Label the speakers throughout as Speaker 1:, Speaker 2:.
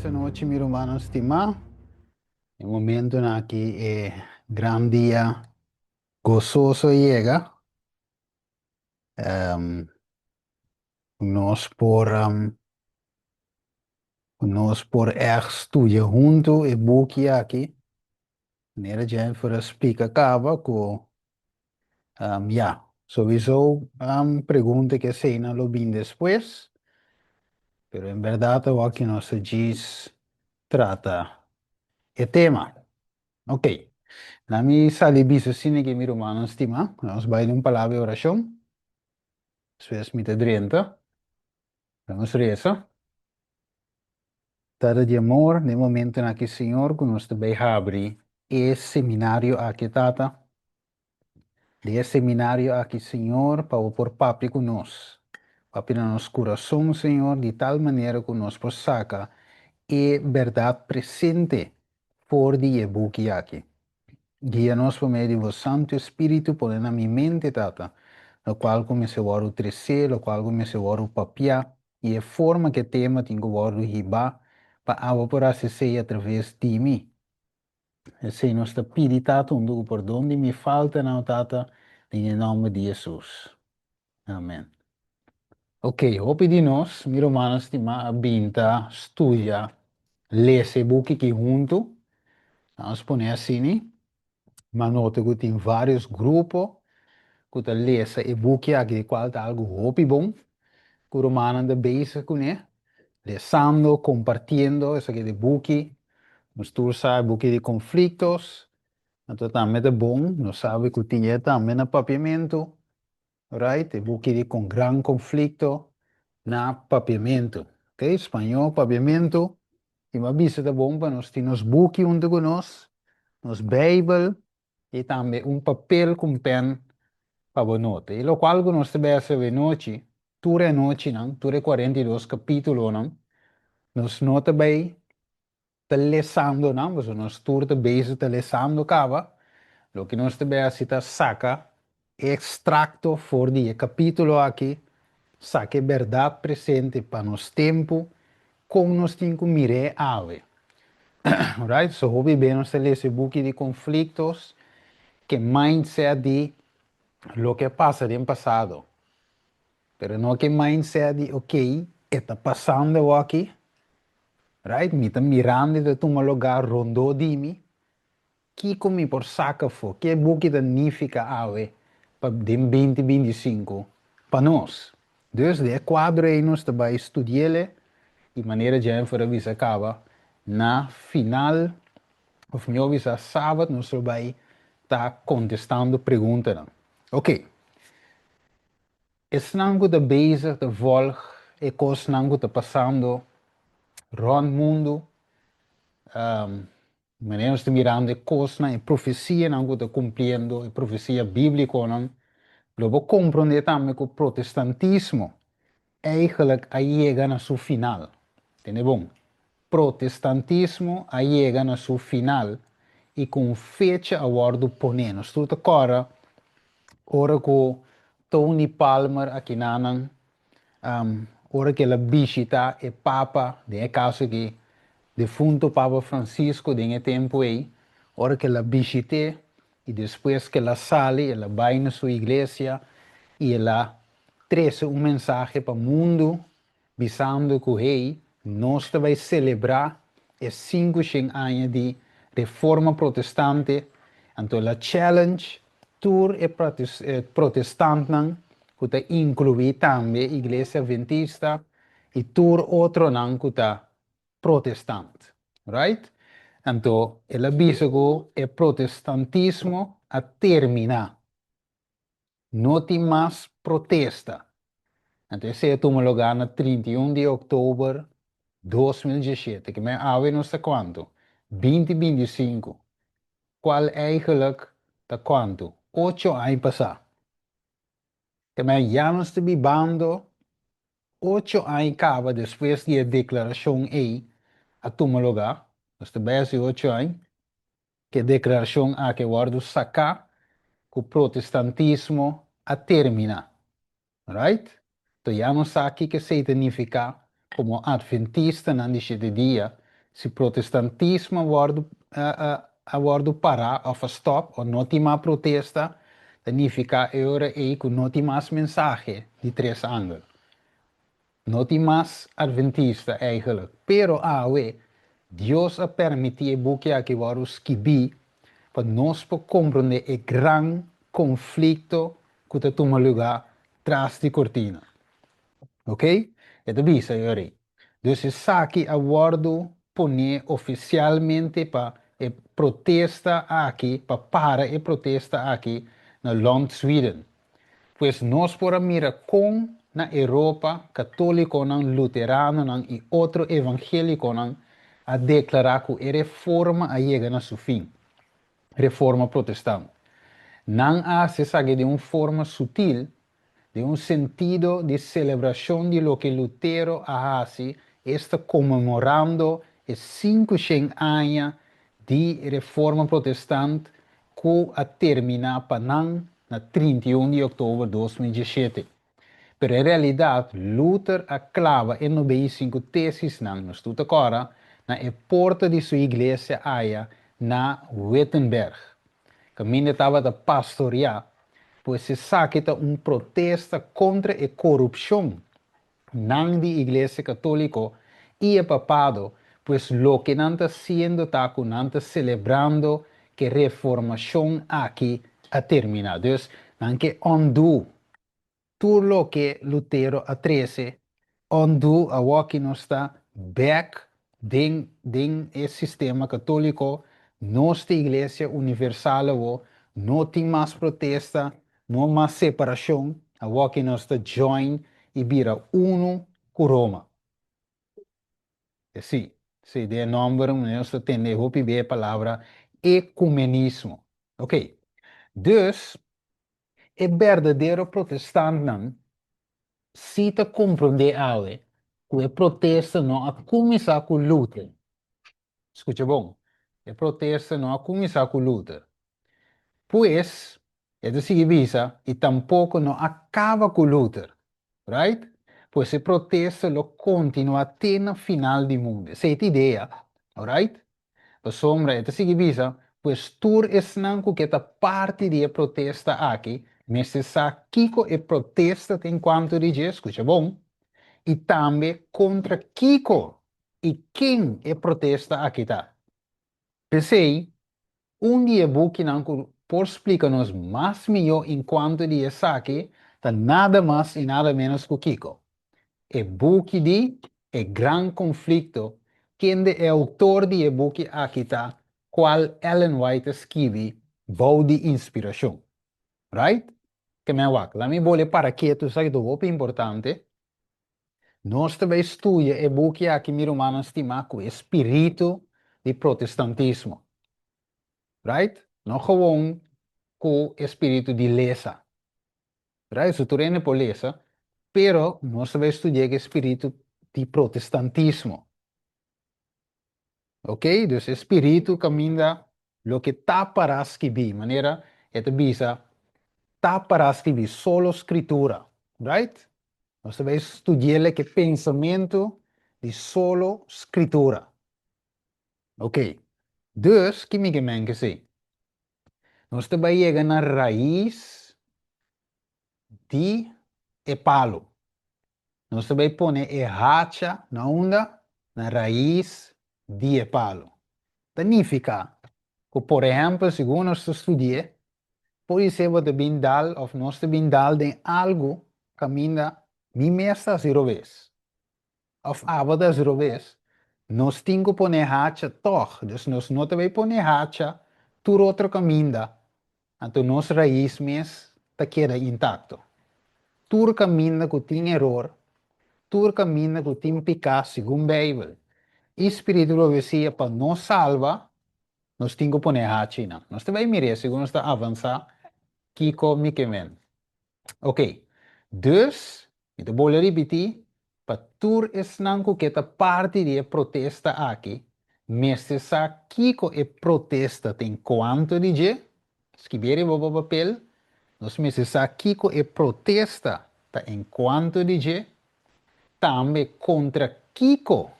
Speaker 1: esta noche, mi hermano estimado. El momento en que gran día gozoso llega. Um, nos por estudiar junto e boekje aqui. Nera gente voor explicar acaba com ja, sowieso pergunta que se na lo bin después, pero en verdad o que nos diz trata el tema. Ok. Na mi sali biso sine que mi romano estima, vamos a ir un palabra de oración. Después mi te drienta. Vamos reza. Tada de amor, no momento en que Señor, con nuestro abrir esse seminário aqui, tata. De esse seminário aqui, Senhor, para por papi conosco. Papi no nosso coração, Senhor, de tal maneira que nós possamos e verdade presente por dia buque aqui. Guia-nos por meio do Santo Espírito, por na minha mente, tata, no qual comecei a crescer, no qual comecei a papiar, e a forma que tema tem que ribar, para evaporar se sei através de mim. Se nos está pedindo, tata, por onde me falta, não, tata, em nome de Jesus. Amém. Ok, hope de nós, meu irmão, estima, binta, estudia, lê esse book aqui junto, vamos pôr assim, mas nota que tem vários grupos, que tá lê esse e-book aqui, de qual tá algo hope bom, que o romano anda basic com ele, lendo, compartilhando, esse aqui de book, nós todos sabemos, book de conflitos, então também é bom, nós sabemos que tinha também no papiamento, right? Book de com grande conflito, na papiamento, ok? Espanhol, papiamento, e uma visita bom para nós temos book junto com nós, nos Bible, e também papel com pen para nota. E lo qual que nós também essa noite, noite, não? Ture 42 capítulos, não? Nos nota bem, tá lendo, não? Mas nós turta base tá lendo, cava. Lo que nós também tá saca, extracto for de capítulo aqui, saque verdade presente para nos tempo, com nos tem que mirar ave. Right? So, hobby bem nós esse book de conflitos, que mindset de lo que passa no passado. Pero no que mindset de, ok, está passando aqui, right? Me está mirando de um lugar rondo de mim, que comi por saca fo, que book significa ave, para 2025, para nós. Dus de quadro aí nós também estudar de maneira de a visa acaba, na final, of meu visa sábado, nós vai estar contestando perguntas. Ok. Es nango de bezig de volg, e kos nango te passando rond mundo, meneer te mirando kos na e profecia nango te cumpriendo, e profecia bíblica nan, logo compreender também que o protestantismo eigenlijk chega na sua final. Entende bom? Protestantismo chega na sua final e com fecha a bordo ponendo. Tudo agora, ora que Tony Palmer aqui nanang, ora que la visita e Papa, de caso que defunto Papa Francisco de tempo aí, ora que la visite e depois que la sale, ela vai na sua igreja e ela traz mensagem para o mundo, visando que hey, nós vai celebrar os 500 anos de reforma protestante, então a challenge tour e protestante que inclui também a igreja adventista e tour outro não que protestante, right? Então, ele avisa que o protestantismo a terminar, não tem mais protesta. Então, esse é o lugar no 31 de outubro de 2017, que me ave não sei quanto, 2025. Qual eigenlijk de quanto? 8 anos passar. Que me já não está bibando 8 anos acaba depois da declaração aí a tomar lugar. Nós temos 8 anos que a declaração a que guardo sacar que o protestantismo a terminar. Right? Então já não sabe o que significa como adventista não deixa de dia, Se protestantismo wordt parar of stop, ou não tem mais protesta, significa agora é que não tem mais mensagem de três ângulos. Não tem mais adventista eigenlijk. Pero Deus a permitir que aqui varus kibi para nós compreender o grande conflito que está tomando lugar atrás de cortina. Ok? Então, bisa, Yori. Dus is aqui aguardo poner oficialmente para protesta aqui, para e protesta aqui no land Sweden. Pois nós por mira com na Europa católico, luterano e outro evangélico a declarar que a reforma a chega na seu fim. Reforma protestante. Não há se sabe de uma forma sutil, de um sentido de celebração de lo que Lutero hace, está comemorando os 500 anos de reforma protestante que a terminar para na 31 de outubro de 2017. Pero em realidade, Luther aclava em 95 teses não estou agora na porta de sua igreja aia na Wittenberg. Caminho estava da pastorear, pois se sabe protesta contra a corrupção não de igreja católica e o papado, pois lo que não está sendo está não está celebrando que a reformação aqui a terminar. Então, não que undo tudo lo que Lutero a 13, undo a walk não está back den o sistema católico, nossa igreja universal, não tem mais protesta, não mais separação, a walk não está join e vira uno com Roma. Sim, se de nome, nós temos a palavra ecumenismo. Ok, dus, o verdadeiro protestante não, se te compreender algo, que a protesta não a começar com luta. Escuta bom, a protesta não a começar com luta. Pois, é de seguir e tampouco não acaba com luta, right? Pois a protesta lo continua até no final do mundo. Essa é a ideia, alright? A sombra é de seguir pois tur es nanco que ta parte de protesta aqui, mas se sa kiko e protesta enquanto de escuta bom? E também contra Kiko e quem é protesta aqui tá. Pensei, dia que não por explicar-nos mais melhor enquanto de saque, tá nada mais e nada menos que Kiko. É book de é grande conflito, quem é autor de book aqui tá, qual Ellen White escreve, bom de inspiração. Right? Que me wak, lá me vou para que tu sabe do importante. Nós também estudamos o book aqui, meu irmão, estima com o espírito de protestantismo, right? Não gewoon com o espírito de lesa, right? Isso tudo é por lesa, pero nós também estudamos o espírito de protestantismo, ok? Dus espírito caminha lo que está para escrever, maneira é de bisa, está para escrever solo escritura, right? Nós também estudamos o pensamento de solo escritura. Ok, dus, que me que sei. Nós também chegamos na raiz de palo. Nós também põe a racha na onda, na raiz de palo. Significa que, por exemplo, segundo nós estudamos, pode ser que o bindal, ou nós bindal de algo, caminha, mi mesta zero vez. Of abada zero vez. Nós temos que pôr hacha toch. Dus nós não também pôr hacha, tur outro caminho. Então, nossa raiz mesmo está queda intacto. Tur caminho que tem erro, tur caminho que tem pecado, segundo a Bíblia. Espírito profecia para nos salva, nós temos que pôr hacha. Nós também mirar, segundo está avançar, Kiko Mikemen. Ok. Dus, então vou repetir, para tur esnanco que esta parte de protesta aqui, mas se sa Kiko e protesta tem quanto de je, escrever o papel, nós me se sa Kiko e protesta tá em quanto de je, também contra Kiko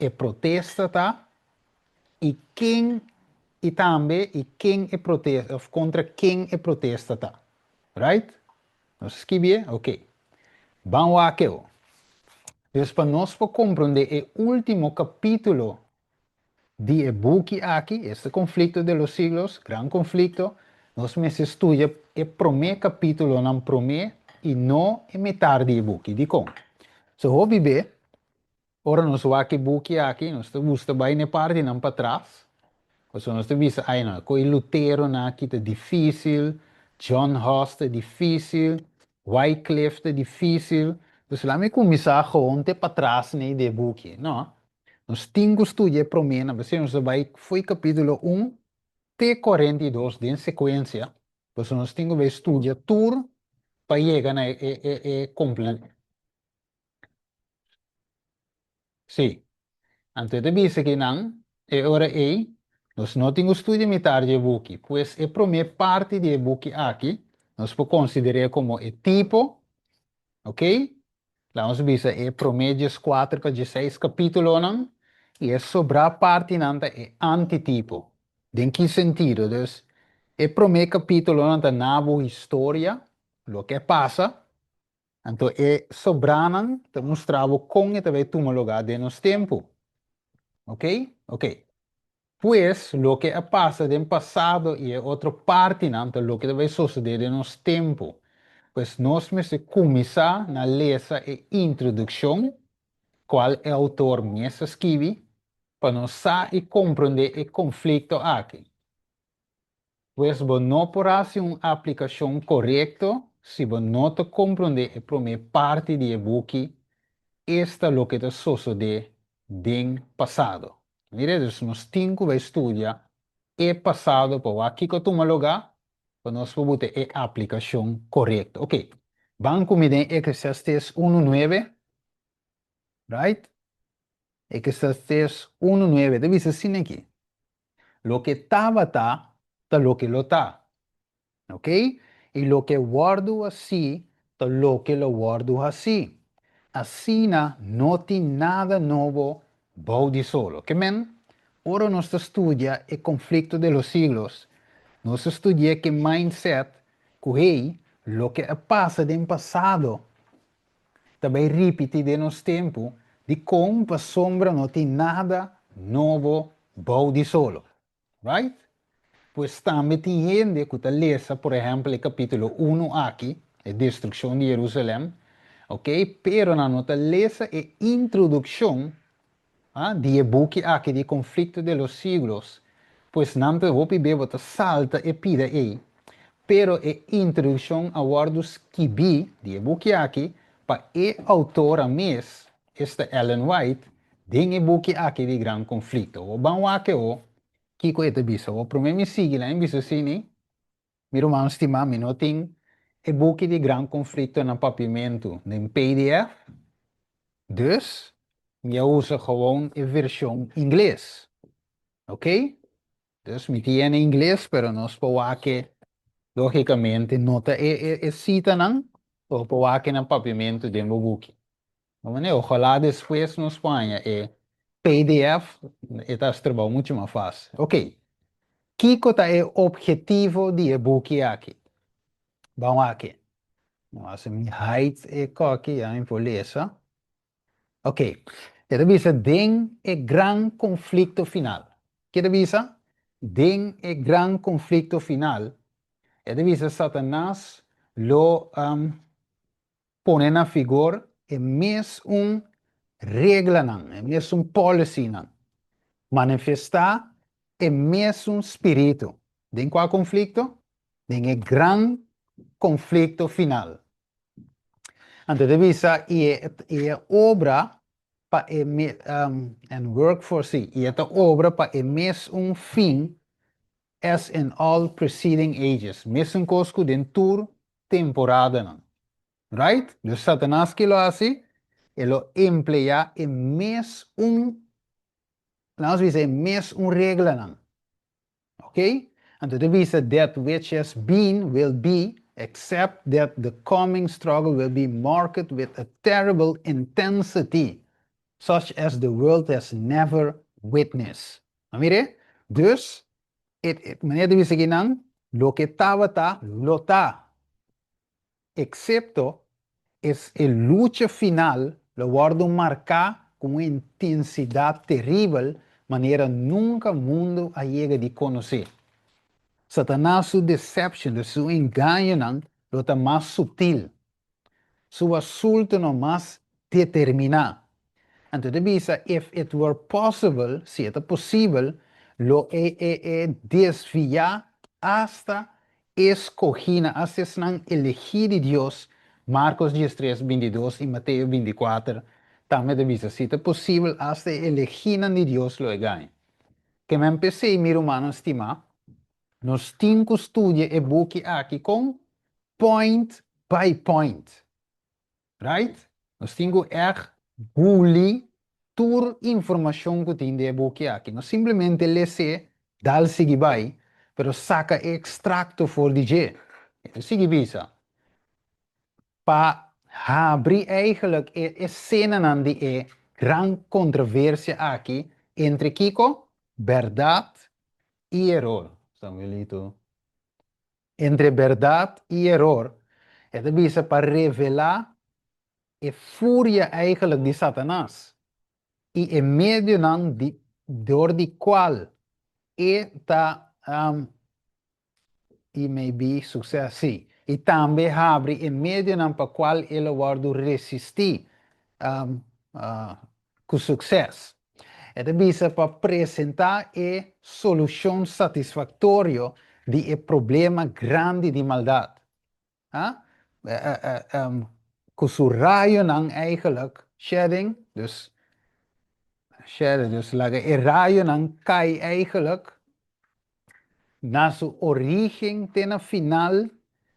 Speaker 1: é protesta, tá? E também quem é protesta, of contra quem é protesta, tá? Right? Nós escrevemos? Ok. Vamos aqui. Então, para nós compreender o último capítulo de book aqui, este conflito de los siglos, gran conflicto, nós vamos estudar o primeiro capítulo no primeiro e não a metade do book. De como? Se eu ver, ora nós vamos aqui book aqui, nós vamos bem na parte não para trás. Pues nós vimos aí, não, com o Lutero aqui é difícil, John Huss é difícil, Wycliffe é difícil. Então, lá me começar gewoon para trás né, de book, não? Nós temos que estudar primeiro, você nós vai foi capítulo 1 até 42 de sequência. Pues nós temos que estudar tudo para chegar a completo. Sim. Antes de dizer que não, é hora aí, nós não temos estudo metade de book, pois a primeira parte de book aqui, nós podemos considerar como o tipo, ok? Lá nós vemos é primeiro 4 para 16 capítulos, não? E a sobra parte não é antitipo. Em que sentido? Então, o primeiro capítulo não é nada história, o que passa, então é sobrando, te mostrava como vai tomar lugar de nos tempo. Ok? Ok. Pues lo que pasa del pasado y otra parte, ¿no? Lo que debe suceder en los tiempos. Pues nós vamos começar na lesa e introdução, qual é o autor me escreve, para nós saber e compreender o conflito aqui. Pues você não poderá ser uma aplicação correta se você não compreender a primeira parte do e-book, esta é o que sucede no passado. Mire, nós temos que estudar o passado para aqui que toma lugar, para nós poder ter a aplicação correta. Ok, vamos começar em Eclesiastes 1:9, right? Eclesiastes 1:9, deve ser assim aqui. Lo que estava, está lo que lo está. Ok? E lo que guardo assim, está lo que lo guardo assim. Assim não tem nada novo, bom de solo. Que men? Ora nós estudia o conflito de los siglos. Nós estudia que mindset, que lo que passa no passado, também repete de nos tempo, de como a sombra não tem nada novo, bom de solo. Right? Pues também tem gente que lê, por exemplo, o capítulo 1 aqui, a destruição de Jerusalém, ok? Pero na nota lesa a introdução de book aqui de conflito de los siglos, pues não te vou pedir você salta e pida aí, pero a introdução a wordos que vi de book aqui para a autora mes, esta Ellen White, de book aqui de gran conflito. O bom aqui o que coisa bisa, o primeiro me sigue lá em bisa assim, meu irmão estima, me não tem e book de gran conflito no papiamento, em PDF. Dus, je usa gewoon een versie inglês. Ok? Dus, me tiene inglês, pero nos que, logicamente, nota cita não, o que no papiamento de meu book. Ojalá depois na Espanha é PDF, está trabalhando muito mais fácil. Ok. Kiko é o objetivo de book aqui. Vamos aqui. Vamos me height e aqui, em polícia. Ok. Kita bisa den e gran conflicto final. Kita bisa den e gran conflicto final. Kita bisa Satanás lo pone na figura e mes regla nan, e mes policy nan. Manifestar e mes espírito. Den qual conflicto? Den e gran conflicto final. Antes de visa e obra para and work for si. E esta obra para fim as in all preceding ages. Mesmo cosco den tour temporada não. Right? Dus Satanás que lo hace, ele lo emplea em nós dizer regla não. Ok? Antes de visa that which has been will be, except that the coming struggle will be marked with a terrible intensity. such as the world has never witnessed. Mire, dus, meneer de Viseginang, lo que estaba, lo está, excepto es el lucha final, lo guardo marcar con una intensidad terrible, manera nunca mundo ha llegado a conocer. Satanás, su deception, su engaño, lo está más sutil. Su asunto no más determinado. Entonces dice, if it were possible, si es posible, lo desviar hasta escogida, hasta elegir de Dios, Marcos 13, 22 y Mateo 24, también dice, si es posible, hasta elegir de Dios lo hagan. Que me empecé, mi hermano estimado, nos cinco estudios e boek aqui com point by point. Right? Nós temos bully tour informação que tem de boek aqui. Não simplesmente lezer, dal seguir vai, pero saca extracto for DJ. Então, seguir bisa. Pa abrir eigenlijk cena de gran controversia aqui entre Kiko, verdade e error. Samuelito. Entre verdade e error. Het is para revelar a fúria eigenlijk de Satanás. E em meio de door die qual está e maybe sucesso sim. E também abre em meio para qual ele vai resistir com sucesso. Het is para apresentar a solução satisfatória de um problema grande de maldade. Kusurrayo ng eigenlijk shedding, dus laga rayo ng kai eigenlijk na su origen tena final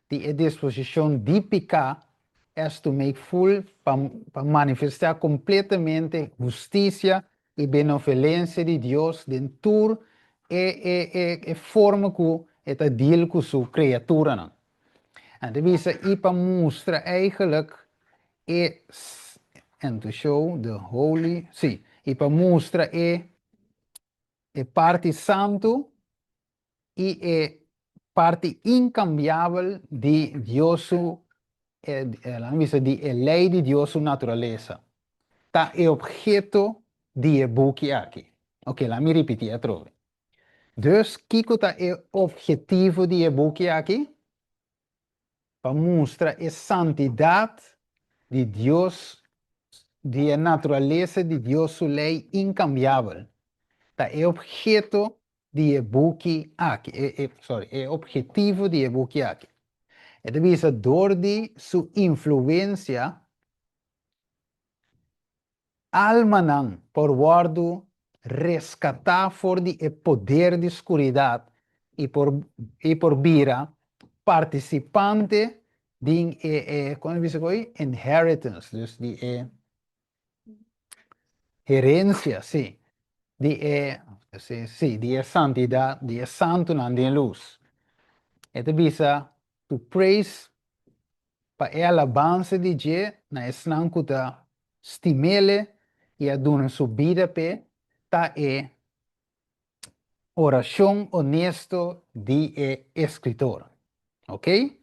Speaker 1: die disposición dípica es to make full para manifestar completamente justicia y benevolencia de Dios dentro forma que eta deal con su criatura. En dat is para mostrar eigenlijk and to show the holy, sì, e para mostrar parte santo e parte incambiável de Deus, de lei de Deus natureza. Tá é objeto de boek aqui. Ok, lá me repetir a trove. Dus, kiko tá é objetivo de boek aqui? Para mostrar a santidade de Deus, de natureza de Deus, sua lei incambiável. É objeto de boek aqui. É objetivo de boek aqui. É visa door de sua influência almanan por guardo rescatar for de poder de escuridade e por vira participante de como diz aqui inheritance, dus de herência, sim, de de santidade, de santo na de luz. Então bisa to praise para a alabança de Deus na esnan que ta stimele e a dona subida pe ta oração honesto de escritor. Ok?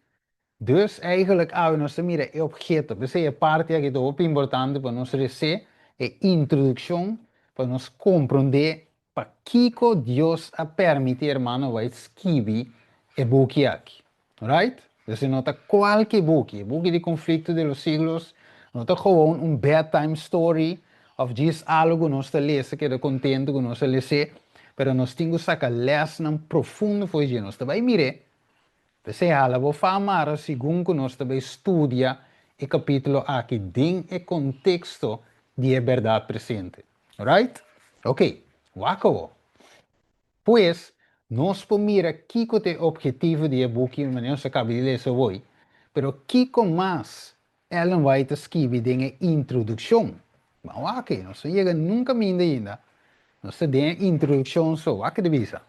Speaker 1: Dus eigenlijk hebben we nos mira e objeto. Dus é parte que é muito importante para nós receber a introdução para nós compreender para que Deus a permitir, hermano, vai escrever e book aqui. Right? Dus nota qualquer book de conflicto de los siglos, nota gewoon bedtime story of just algo nós te lezen que é contento que nós lezen, pero nós temos que sacar lesson profundo foi de nós. Vai mire. Você hala vou falar segundo nós também estudia o capítulo aqui dentro do contexto de verdade presente. Alright? Ok, wako. Pois, nós podemos mirar que é o objetivo de book, mas não se acaba de ler hoje, pero que mais ela vai te escrever em introdução. Mas ok, nós chega nunca ainda. Nós temos introdução só, wako de visa.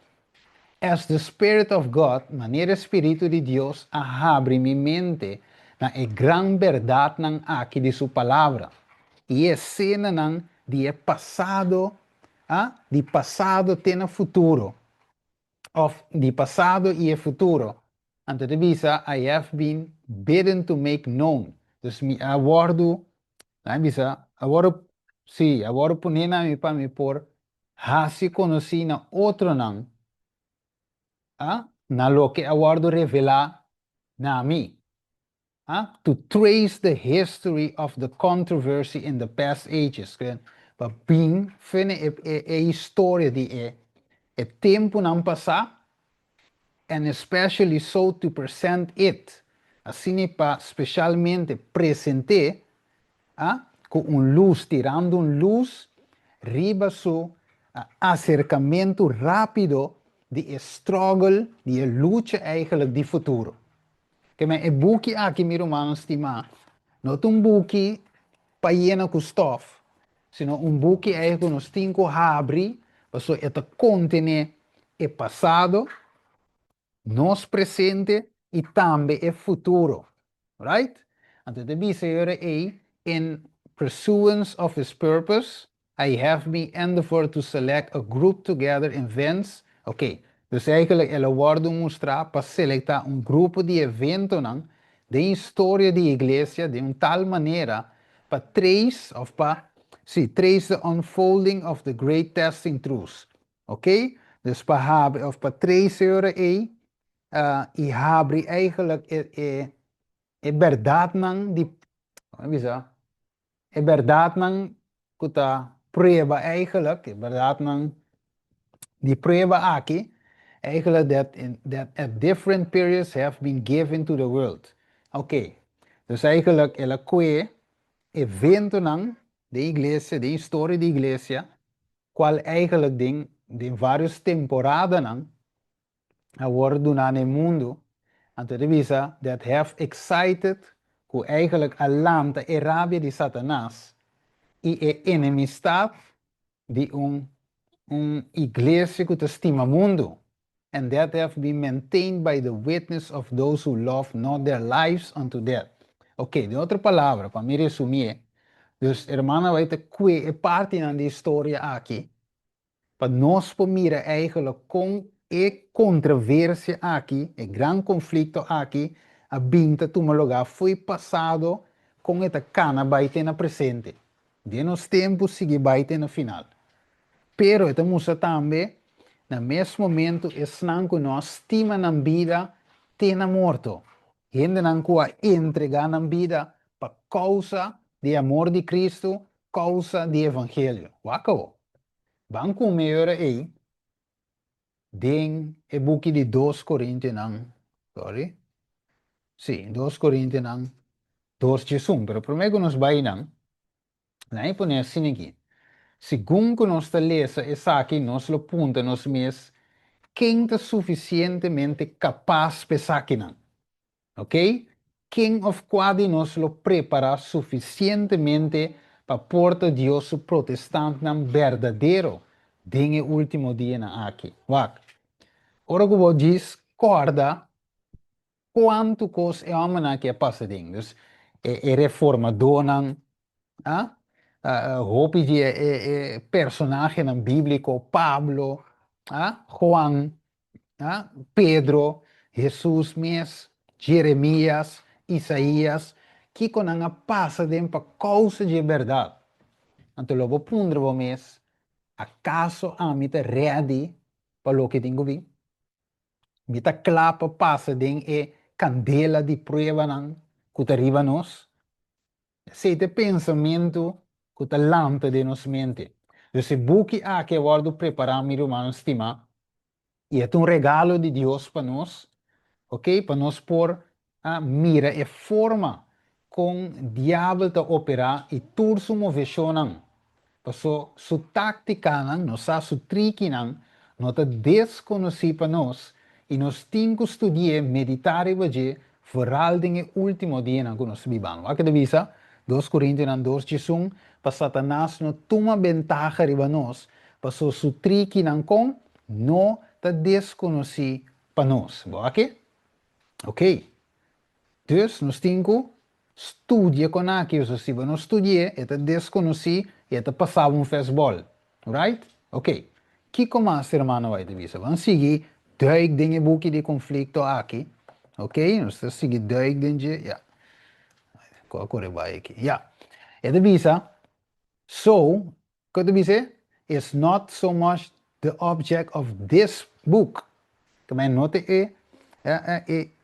Speaker 1: As the Spirit of God, maneira Espírito de Deus, abre minha mente na gran verdade aqui de sua palavra. E é cena de passado, de passado tem futuro, of de passado e futuro. Antes de visa, I have been bidden to make known. Dus mi awardo, bisa, awardo, sim, awardo punena mi pa mi por, hasi conoci na outro nang, na lo que awardo revela na mi. To trace the history of the controversy in the past ages. But being fine história de tempo não passar, and especially so to present it. Assim para especialmente presente, com luz, tirando luz, riba su acercamento rápido de struggle, de luta eigenlijk de futuro. Que me boekje aqui, meu irmão, estima. Não é boekje para llenar com stof, sino boekje é que nós temos que abrir, para que contém o passado, nosso presente e também o futuro. Right? Então, de dizer aí, in pursuance of his purpose, I have me endeavored to select a group together in events. Ok, dus eigenlijk ele woord mostrar para selectar grupo de evento de história de igreja de tal maneira para trace of para trace the unfolding of the great testing truths. Ok, dus para of para trace aí e abre eigenlijk é verdade não de bisa é verdade não que tá prova eigenlijk é verdade não de prova aqui eigenlijk that at different periods have been given to the world. Oké, dus eigenlijk ela que evento não de igreja de história de igreja qual eigenlijk de várias temporadas não award na no mundo aan de revisa that have excited que eigenlijk a land e rabia di Satanás e enemistad di iglesia que te estima mundo and that have been maintained by the witness of those who love not their lives unto death. Ok, de outra palavra, para me resumir, dus hermana vai ter que parte na história aqui para nós mira eigenlijk com controvérsia aqui, o grande conflito aqui, a binta tu lugar foi passado com esta cana baita na presente. De nos tempos sigue baita no final. Pero esta musa também, no mesmo momento, estão que nós estima na vida, tem morto. Gente não que entregar na vida para causa de amor de Cristo, causa de evangelho. Wacao. Banco melhor aí, den e boek de 2 Coríntios, sorry. Sim, 2 Coríntios, 2 Jesus, pero primeiro nos vai não. Aí põe assim aqui. Segundo nós lesa essa aqui, nós lo punta nos mês, quem está suficientemente capaz para aqui não. Ok? Quem of quadi nos lo prepara suficientemente para porta Deus protestante não verdadeiro, den o último dia na aqui. Wak. Ora que vou diz, corda, quanto cos é uma na que passa ding. Dus reformador não, hoop je personagem não bíblico, Pablo, Juan, Pedro, Jesus mes, Jeremias, Isaías, que com a passa ding para causa de verdade. Então, logo pondre vos mes, acaso a mim ready para o que tenho visto? Mita clapa passa den candela de prueba nan que arriba nos. Se te pensamento que te lampa de nos mente. Dus se buki a que guardo preparar mi humano estima e é regalo de Deus para nós, ok? Para nós por mira e forma com diabo te operar e tur su movesionan. Paso su táctica não sa su tricky não te desconheci para nós e nós temos que estudar, meditar e ver vooral dingen último dia na que nós vivamos. Aqui visa 2 Coríntios 2 Jesus para Satanás não toma ventaja riba nós, paso su tricky com não te desconheci para nós. Aqui? Ok. Dus nós temos Estudia com aqui, se você não estudia, é desconhecido e é passar festival, right? Ok. Que como a semana vai te dizer? Vamos seguir duik dingen boeken de conflicto aqui, ok? Nós vamos seguir duik dingen, ja. Qual corre vai aqui? Ja. É de visa. So, could we say, is not so much the object of this book. Também nota é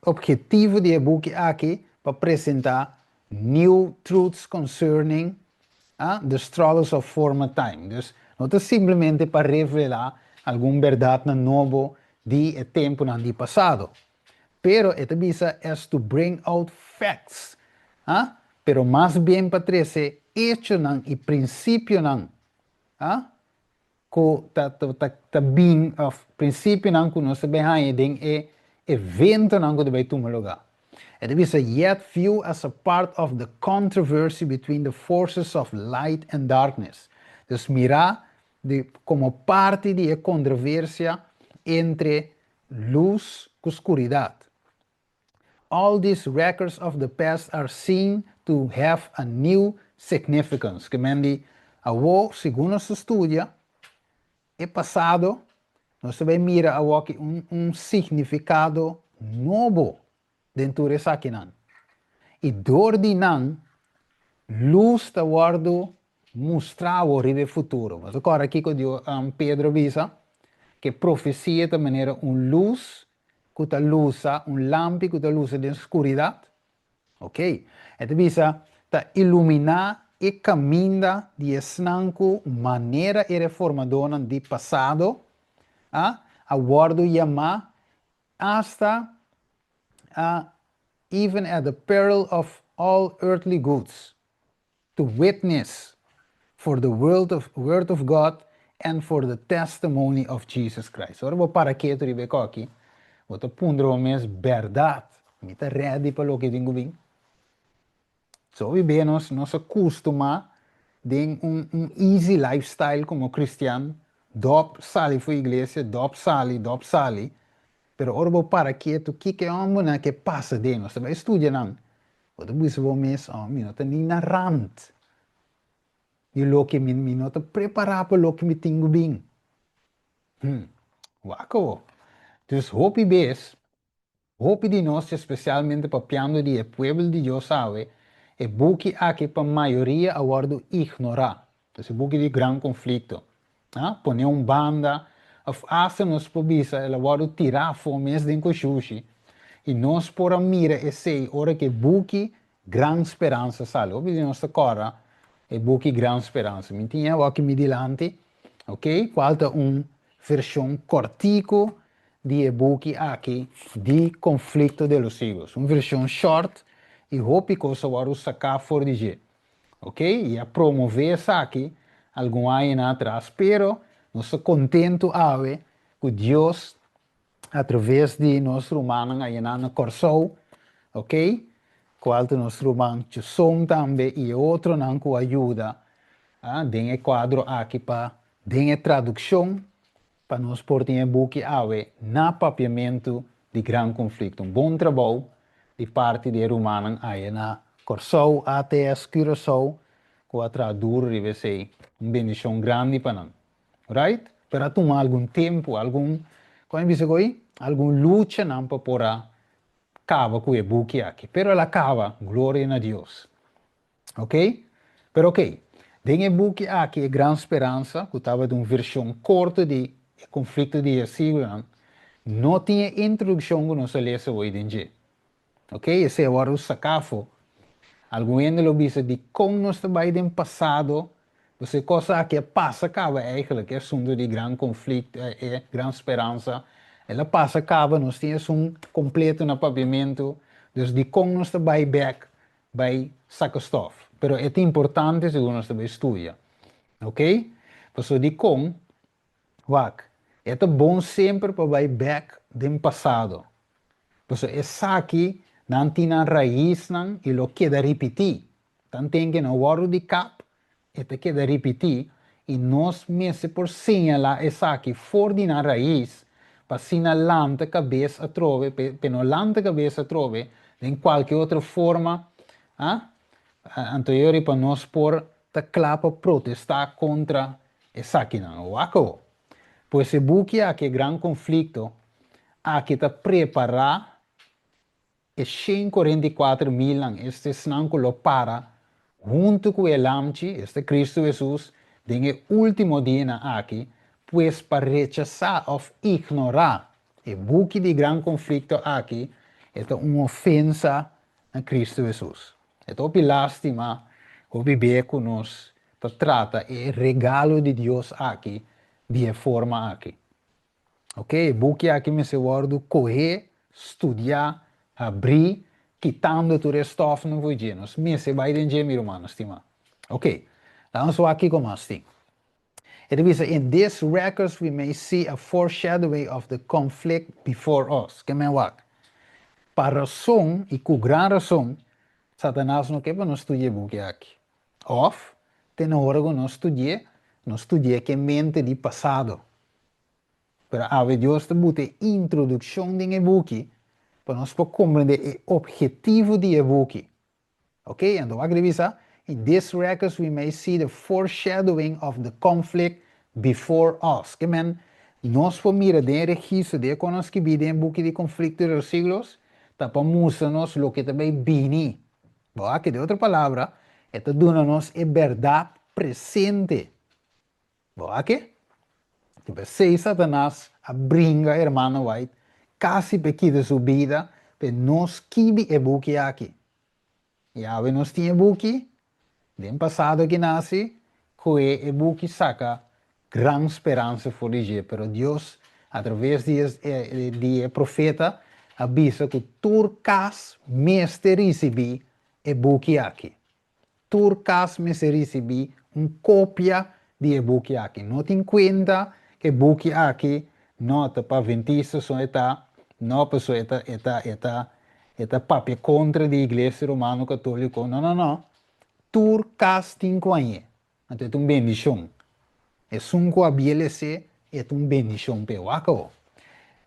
Speaker 1: objetivo de book aqui para apresentar new truths concerning the struggles of former time. Dus não é simplesmente para revelar alguma verdade novo de tempo no passado. Pero esta visa es to bring out facts. Pero más bien para trazer hecho e princípio ko ta being of princípio nan kuno se behind ding evento nan ko de tomar lugar. It is yet viewed as a part of the controversy between the forces of light and darkness. Dus mira como parte de controvérsia entre luz e oscuridad. All these records of the past are seen to have a new significance. Que mendi, segundo se estudia, é passado, nós também mira aqui significado novo dentro dessa aqui. E door die luz está guardo mostrar o futuro. Mas agora aqui que Pedro visa que profecia de maneira luz que luz, lampi que luz da escuridão. Ok? Então visa iluminar e caminha de esnanco maneira e reformadora de passado a guardo chamar hasta even at the peril of all earthly goods to witness for the word of God and for the testimony of Jesus Christ. Ora, para que tu ribe aqui, vou pondre mes verdade, me tá ready para o que tenho bem. So vivemos nos acostuma de easy lifestyle como cristiano, dop sali para a igreja, dop sali, pero ora para que tu que é uma que passa de nós, vai estudar não. O tu busca o mês, mi não tem na rand. E lo que mi não está preparado para o que me tenho bem. Waco. Dus hope de nós, especialmente para piano de pueblo de Deus sabe, é buque aqui para a maioria agora ignorar. Então, é buque de grande conflito. Poner banda, fazer nos pobisa, ela agora tirar fomes de encoxuxi. E nós por a mira e sei, ora que buque grande esperança, sabe? Obviamente, de nossa cora, é buque grande esperança. Me tinha aqui me dilante, ok? Falta versão cortico de e-book aqui de conflito de los siglos. Uma versão short e hope que você vai sacar for de ok? E a promover essa aqui algum ano atrás, pero nós estamos contentos a ver que Deus através de nosso humano aí na Corsou, ok? Qual é nosso humano som também e outro não com ajuda, tem quadro aqui para tem tradução para nós portar em book ave na papiamento de grande conflito. Bom trabalho de parte de humano aí na Corsou até Curaçao com a tradução deve ser uma bendição grande para nós, right? Para tomar algum tempo, como diz aí, alguma luta não para por acaba com o book aqui, pero ela acaba, glória a Deus, ok? Pero ok, tem o book aqui grande esperança, que estava de uma versão curta de conflito de siglo, não tinha introdução que nós lemos hoje em dia. Ok? Esse é o sacafo. Alguém lo disse de como nós trabalhamos no passado, você coisa que passa acaba eigenlijk, é assunto de grande conflito, grande esperança. Ela passa acaba, nós temos completo no pavimento, dus de como nós trabalhamos back, by sacostof. Pero é importante segundo nós trabalhamos estudar. Ok? Então, de como, wak, é bom sempre para ir back do passado. Então, essa aqui não tem raiz não, e lo queda repetir. Então, tem que no waro de cap, queda repetir, e nós mesmos por señalar essa aqui fora de na raiz, para sinalar a cabeça a trove, para não a cabeça a trove, em qualquer outra forma, Ah? Anteriori para nós por ta clapa protestar contra essa aqui não. Waco. Pois se buque aqui grande conflito, aqui ta preparar e 144 mil anos, este snanco lo para, junto com o Lamchi, este Cristo Jesus, em último dia aqui, pois para rechazar ou ignorar o buque de grande conflito aqui, é uma ofensa a Cristo Jesus. É uma lástima o viver conosco, para tratar o regalo de Deus aqui, de forma aqui. Ok? Buque aqui me se guardo correr, estudar, abrir, quitando todo o estofa no voidinos. Me se vai de meu irmão, estima. Ok? Vamos aqui com mais thing. It means in these records we may see a foreshadowing of the conflict before us. Que me wak. Para razão, e com grande razão, Satanás não quer para nós estudar buque aqui. Of, tem hora que nós estudar que mente de passado. Pero a Deus te bote introdução de e-book para nós compreender o objetivo de e-book. Ok? Então, agrevisa, in these records we may see the foreshadowing of the conflict before us. Que men, nós podemos de registro de conosco que vive em book de conflito dos siglos, para mostrar-nos o que também vini. Boa, que de outra palavra, é dando-nos a verdade presente. Boa, que? Tipo, se Satanás brinca, hermano White, casi pequida su vida, pero nos kibi e buki aqui. E ave nos tinha buki, den passado que nasce, que e buki saca gran esperança por dia, pero Deus, através de profeta, avisa que turcas meste recebi e buki aqui. Turcas me se recebi cópia de e-book aqui. Não tem conta que e-book aqui nota para ventistas são não pessoa eta papel contra a igreja romano católico. Não. Turcas tem conhe. Então é uma bendição. É sunco a BLC é uma bendição pe wako.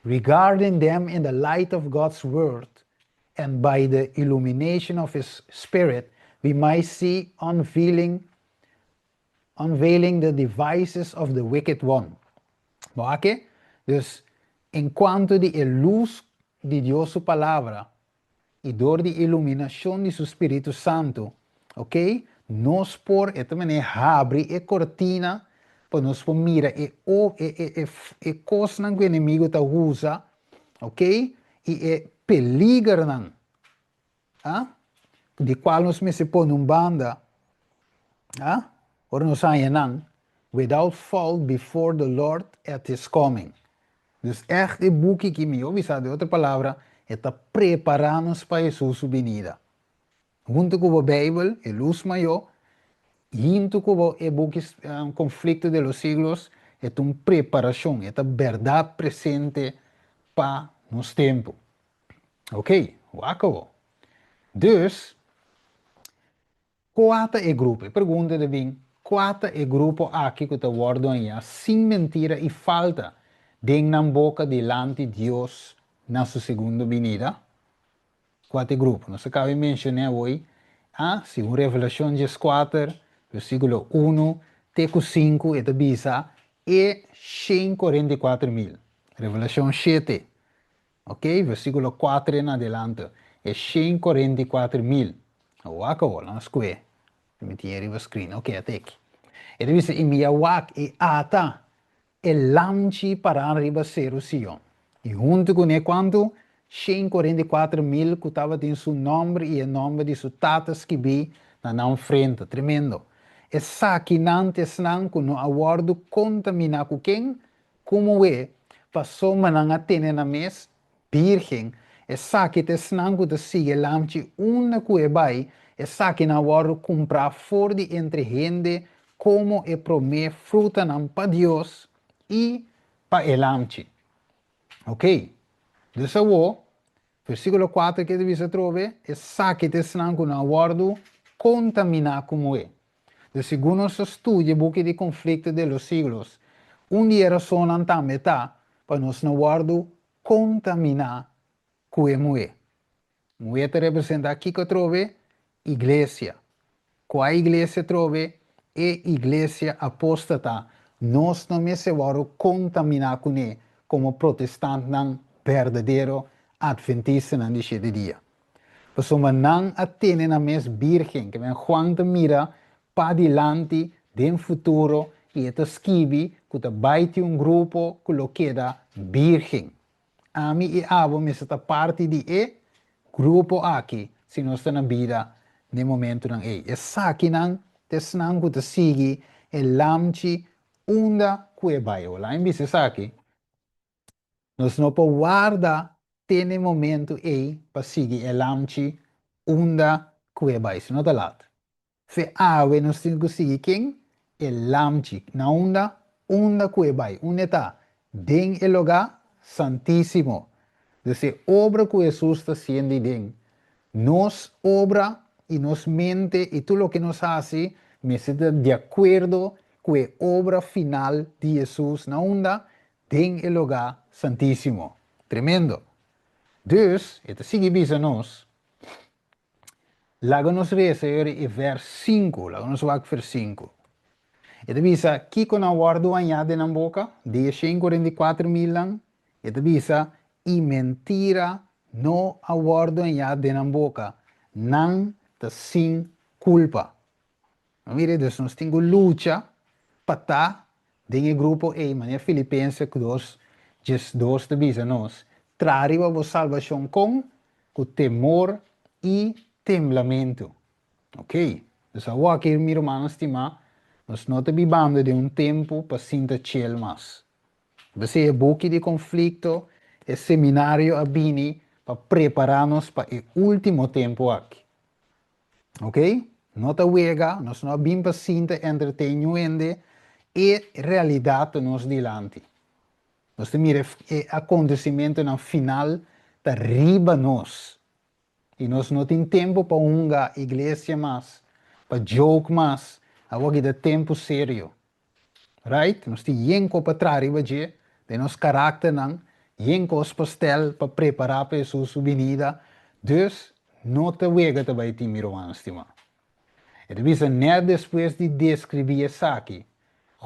Speaker 1: Regarding them in the light of God's word and by the illumination of His Spirit, we might see unveiling the devices of the wicked one. ¿Ok? Dus, en cuanto de luz de Dios su palabra y door de iluminación de su Espíritu Santo, ¿ok? Nos por esta manera abre e cortina para nos por mira cosa que o inimigo ta usa, ¿ok? E peligro de qual nos me se põe banda, or nos aienan, without fault before the Lord at His coming. Dus echt het boekje que me ouve, de outra palavra, é preparar-nos para Jesus venida. Junto com a Bíblia, a luz maior, junto com o book conflicto de los siglos, é uma preparação, é a verdade presente para nos tempos. Ok, acabou. Dus, qual é o grupo? Pergunta de bem, qual é o grupo aqui que está guardando sem mentira e falta de na boca delante de Deus na sua segunda vinda? Qual é o grupo? Nós acabamos de mencionar hoje, segundo Revelação 4, versículo 1, teco 5, eta bisa, e 144 mil. Revelação 7, ok? Versículo 4 em adelante, e 144 mil. O acabou, não escue. Me tinha arriba screen, ok, até aqui. Eta bisa, e minha wak e ata, e lamchi para arriba ser o Sion. E junto com ele, quanto? 144 mil que estava em seu nome e o nome de seus tatas que vi na frente. Tremendo. E saque nantes não que no aguardo contaminar com quem? Como é? Passou mananga tene na mes, virgem. E saque te não que te sigue lamchi uma que é bai. E saque na aguardo comprar fora de entre gente como é promer fruta não para Deus e para el lamchi. Ok? Dus versículo 4 que deve se trove, é saque te snanco na guardo contaminar como é. De segundo nosso estudo, book de conflito de los siglos, dia razão também tá, para nós na guardo contaminar como é. Moe te representa aqui que trove, iglesia. Qual iglesia trove? É iglesia apóstata. Nós não me se vamos contaminar com ele como protestante não verdadeiro adventista não de dia. Pessoa não atende na mes virgem, que vem Juan te mira para diante, de futuro, e te escreve que te baite grupo que lo queda virgem. A mim e a você me está parte de grupo aqui, se nós estamos na vida, no momento não é. E aqui não, te senang que te sigue, e lamchi, unda que vai. Lá em bici aqui, nós não podemos guardar, tem momento aí, para seguir, e lamchi, unda que vai. Se não está lá. Fe ave nós temos que seguir quem? E lamchi, na unda que vai. Onde está? Den el lugar santíssimo. Então, obra que Jesus está fazendo dentro. Nos obra e nos mente e tudo o que nos hace, me está de acordo com a obra final de Jesus na onda, em el lugar santíssimo. Tremendo. Dus, het sigue bisa nos, lago nos lezen in vers 5, lago nos wak vers 5. Het bisa, kiko na wardo anyade na boca, de 144 milang, het bisa, e mentira no awardo anyade na boca, não te sin culpa. Mire, dus nós temos luta para estar dentro do grupo E, maneira Filipenses que dos te bisa nós, trariva a salvação com temor e temblamento. Ok? Dus aqui, meu irmão, estima, nós não estamos vivendo de tempo para sentir chill mais. Você é book de conflito, é seminário a bini para preparar-nos para o último tempo aqui. Ok? Não tá wega, nós não bem para sentir entretenimento e realidade nos dilante. Nós temos acontecimento no final da riba nós. E nós não temos tempo para uma igreja mais, para jogo mais, agora é tempo sério. Right? Nós temos yenko para trás, de nosso caráter, não, yenko os pastel para preparar para sua subida. Dus, não te wega também, Timiro, estima. E devia net depois de descrever isso aqui.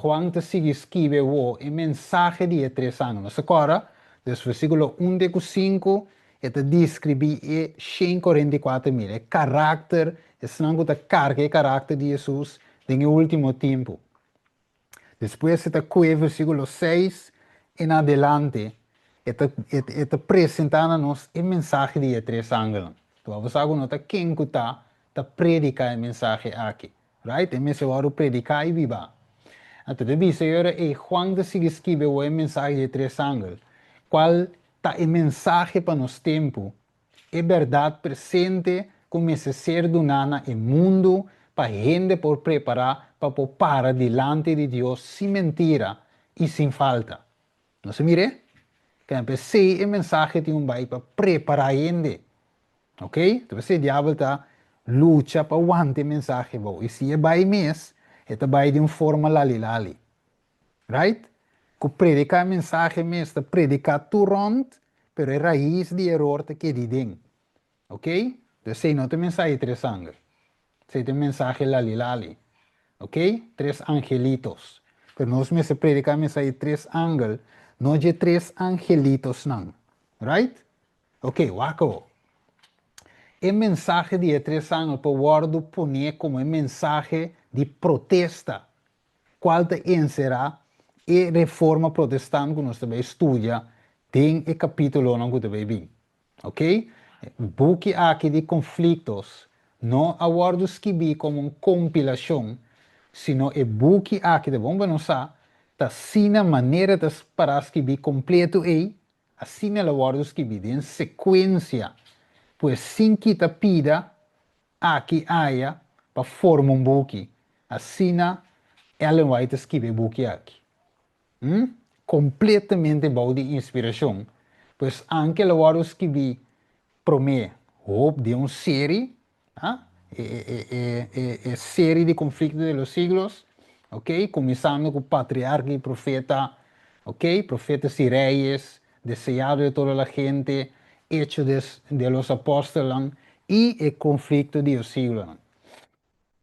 Speaker 1: Juan te sigue escreve o mensagem de 3 anos. Agora, do versículo 1 de 5, te descreve e 144 mil. O caráter, não a carga e caráter de Jesus no último tempo. Depois, está com o versículo 6 em adelante, está apresentando-nos a mensagem de 3 anos. Então, você sabe quem está predicar a mensagem aqui. Right? E mesmo agora predicar e viva. Então, deve ser Juan de sigue escreve a mensagem de 3 anos. Qual está a mensagem para nos tempo? É verdade presente como esse ser do nana e mundo para gente por preparar para diante de Deus sem mentira e sem falta. Não se mire? Que a mensagem de vai para preparar a gente. Ok? Então, o diabo está luta para aguentar a mensagem. E se é vai mesmo, vai de uma forma lali. Right? Que predicar a mensagem mesmo, predicar tudo rond, pero a raiz de erro que dizem. Ok? Então, se não tem mensagem de 3 anos. Se tem mensagem lali. Ok? 3 angelitos. Pero nós me se predicar a mensagem de 3 ángeles, não de 3 angelitos não. Right? Ok, wako. A mensagem de 3 anos para o guardo poner como mensagem de protesta. Qual será a reforma protestante que nós também estuda tem o capítulo que também vi. Ok? Buque aqui de conflitos, não aguardos que vi como uma compilação, sino o buque aqui de bomba não sa, tá sina maneira de parar que vi completo e assim ela aguardos que vi em sequência. Pois sem que te pida, aqui haya para formar um buque. Assim, ela vai te escrever buque aqui. Completamente bom de inspiração. Pois anche ela vai escrever promete de uma série, série de conflitos de los siglos, ok? Começando com o patriarca e profeta, ok? Profetas e reis, desejado de toda a gente, hecho de los apóstolos, e o conflito de siglo.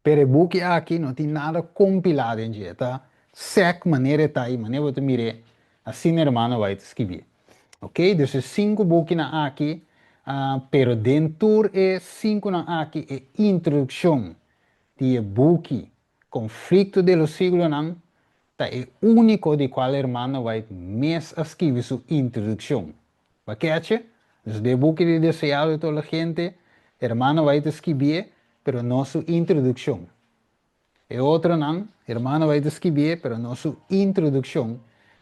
Speaker 1: Pero o book aqui não tem nada compilado em dia, tá? Sec maneira tá aí, maneira você mire, assim irmão vai escrever. Ok? Então, cinco books na aqui, pero dentro é cinco na aqui é introdução de book, conflito de los siglos não, tá é único de qual irmão vai mais escrever sua introdução. Vai que então, de book de deseado de toda a gente, irmão vai escrever, pero não sua introdução. E outro não, hermano vai descrever, pero não sua introdução.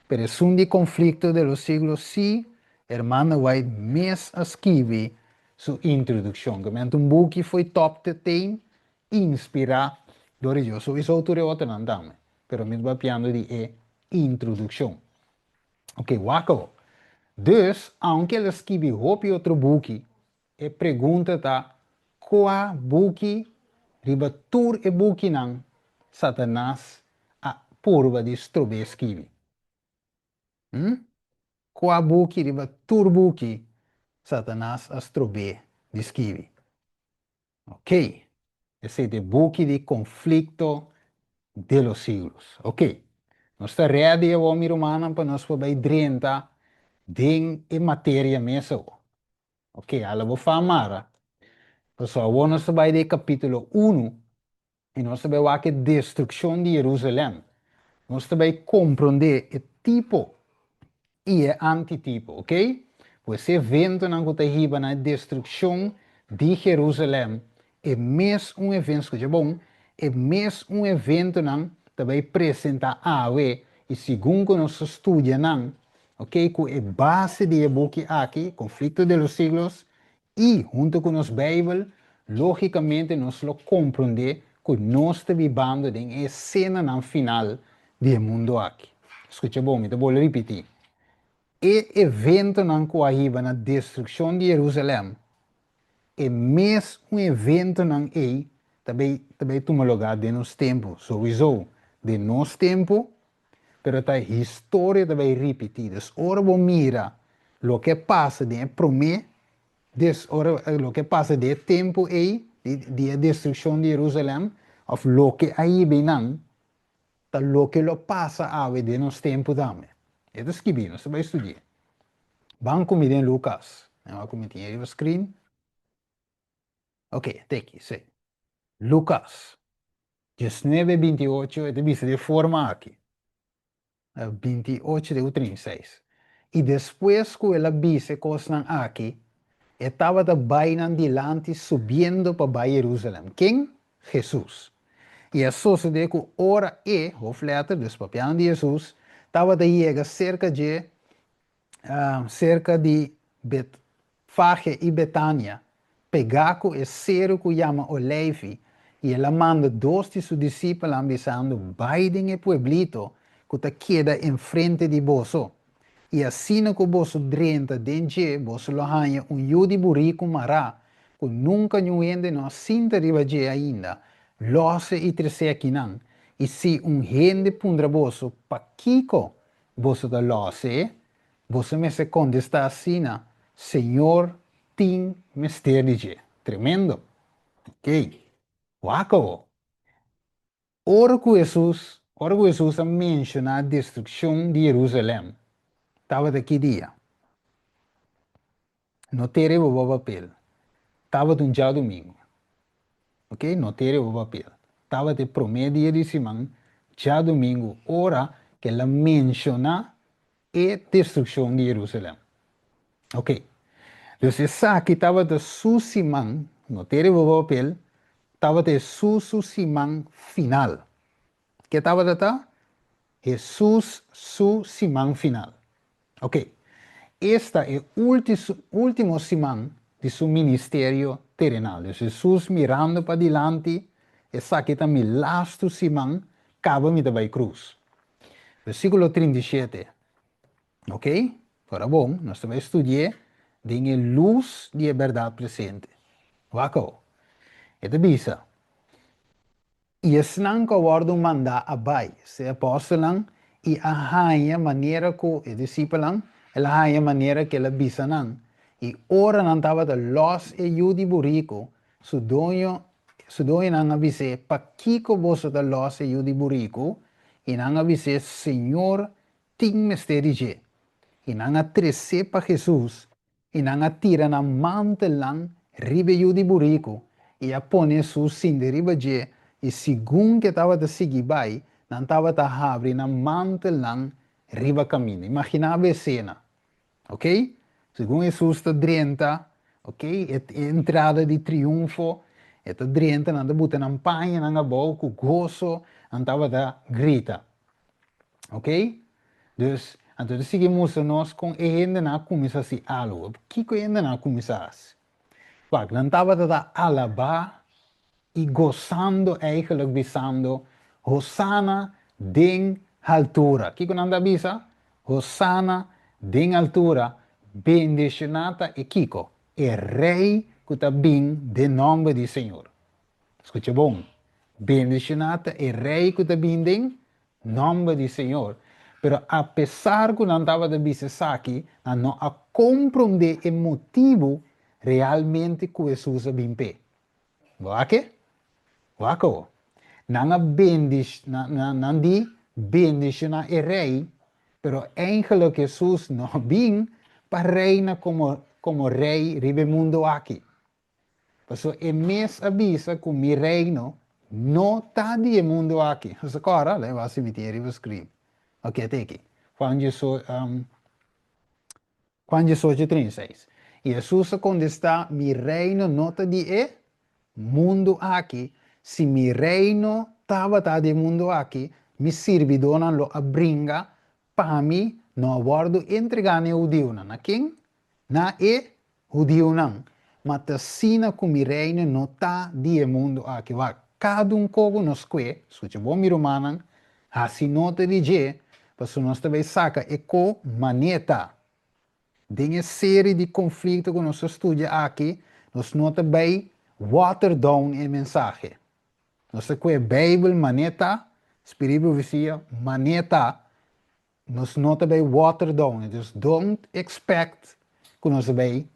Speaker 1: Pero es un de conflicto de los siglos, sí, hermano vai mes escrever sua introdução. Que um book que foi top 10, inspirar, glorioso. Isso autor é outro não também. Pero me vai piando de introdução. Ok, wako. Dus, aunque ele escreve outro book, a pergunta tá, qual book riba tur e book não, Satanás a purva de strobe escreve. Qual book riba tur book, Satanás a strobe de escreve. Ok, esse é o book de conflito de los siglos. Ok, nós está ready a homem humano para nós poder drenta den e matéria mesmo. Ok, alla vou falar. Pessoal, nós vai de capítulo 1 e nós vai ver a destruição de Jerusalém. Nós vai compreender o tipo e o antitipo, ok? Pois esse evento não está na destruição de Jerusalém é mesmo um evento, escuta bom, é mesmo um evento não também apresenta a e segundo nós estudamos, ok, com a base de book aqui, conflito de los siglos, e junto com os Bíblia, logicamente nós lo compreender que nós estamos vivendo em a cena final do mundo aqui. Escuta bom, eu vou repetir. E evento não corriva na destruição de Jerusalém, é mesmo um evento não é, também toma lugar de nos tempos, sowieso, de nos tempo, pero a história também repetida. Ora vamos mira o que passa de promessa, o que passa de tempo aí, de destruição de Jerusalém, ou o que aí vem não, tá o que lo passa a de nos tempo também. É isso que vimos, você vai estudar. Vamos comigo em Lucas. Vamos comigo aí no screen. Ok, até aqui, sim. Lucas 19:28, é de forma aqui. 28 de 36. E depois que ela visse coisas aqui, estava da baina delante subindo para Jerusalém. Quem? Jesus. E a sucede que hora e, of later, dus papiano de Jesus, estava de chegar cerca de Betfage e Betânia. Pegaco e cero que chama Olevi, e ela manda dois de seus discípulos avisando, baiden e pueblito, que está queda em frente de boso. E assim que boso drenta dentro, boso lo hanha yudi burico mará, que nunca ninguém não sinta ribaje ainda, lose e trece aqui não. E se gente pundra boso, pa kiko, boso da lose, você me se contesta assim, Senhor, tem mistério. Tremendo. Ok. Waco. Ora que Jesus menciona a destruição de Jerusalém. Estava daqui dia. Não teria o papel. Estava de dia domingo. Ok? Não teria o papel. Estava de promédio de semana, já domingo, hora que ela menciona a destruição de Jerusalém. Ok. Então, essa aqui estava de Susimang, não teria o papel, estava de Susimang final. Que estava de tá? Jesus Susimang final. Ok. Esta é o último simão de seu ministério terrenal. Jesus mirando para diante, essa aqui também lasto simão, acaba me da cruz. Versículo 37. Ok? Agora bom, nós vamos estudar de luz de verdade presente. Waco. Esta bisa. E senang ka wardo manda abai, se apostolang e a hanya maneira que o discípulo ela hanya maneira que ela bisa nang. E ora não estava de los e yudi burico, su dono não avise, pa kiko boso de los e yudi burico, e não avise, Senhor, ting misterije. E não atrese para Jesus, e não atira na mantelang, ribe yudi burico, e a pone Jesus sin de riba je, e segundo que estava de seguir vai, não estava de abre na mantelang, riba caminho. Imaginava a cena. Ok? Segundo Jesus está drenta, ok? É entrada de triunfo, está drenta, não está botando na panha, não boa, com gozo, não estava da grita, ok? Dus, então seguimos nós com ainda não começar assim algo. O que ainda não começar? Não estava da alabar e gozando eigenlijk bisando Hosanna den altura. O que não anda bisa? Hosanna den altura, bendicionata e Kiko, e rei que está bem de nome do Senhor. Escute bom. Bendicionata e rei que está bem de nome do Senhor. Pero apesar que não estava de bisa aqui, não a compreender o motivo realmente que Jesus é bem pé. Wake? Wako. Nanga nandi bendish na e rei, pero eigenlijk Jesus no bin para reina como rei ribe mundo aqui. Paso e mes avisa que mi reino no tá de mundo aqui. Você cara, le va cemitério va scrive. Ok, até aqui. Juan 18:36. E Jesus contesta, mi reino no tá de mundo aqui. Se mi reino estava de mundo aqui, mi servidona lo abringa para mim no aguardo entregane o diuna. Na quem? Na o diunan. Mas sina com mi reino não está de mundo aqui. Va cada cogo nos que, escute bom mi romanan, assim nota de je, para nós também saca e co maneta. Tem uma série de conflitos que nós estudamos aqui, nós nota bem water down em mensagem. Nós que a Bíblia maneta, Espírito vicia maneta, nós nota bem water down. Então, don't expect que nós bem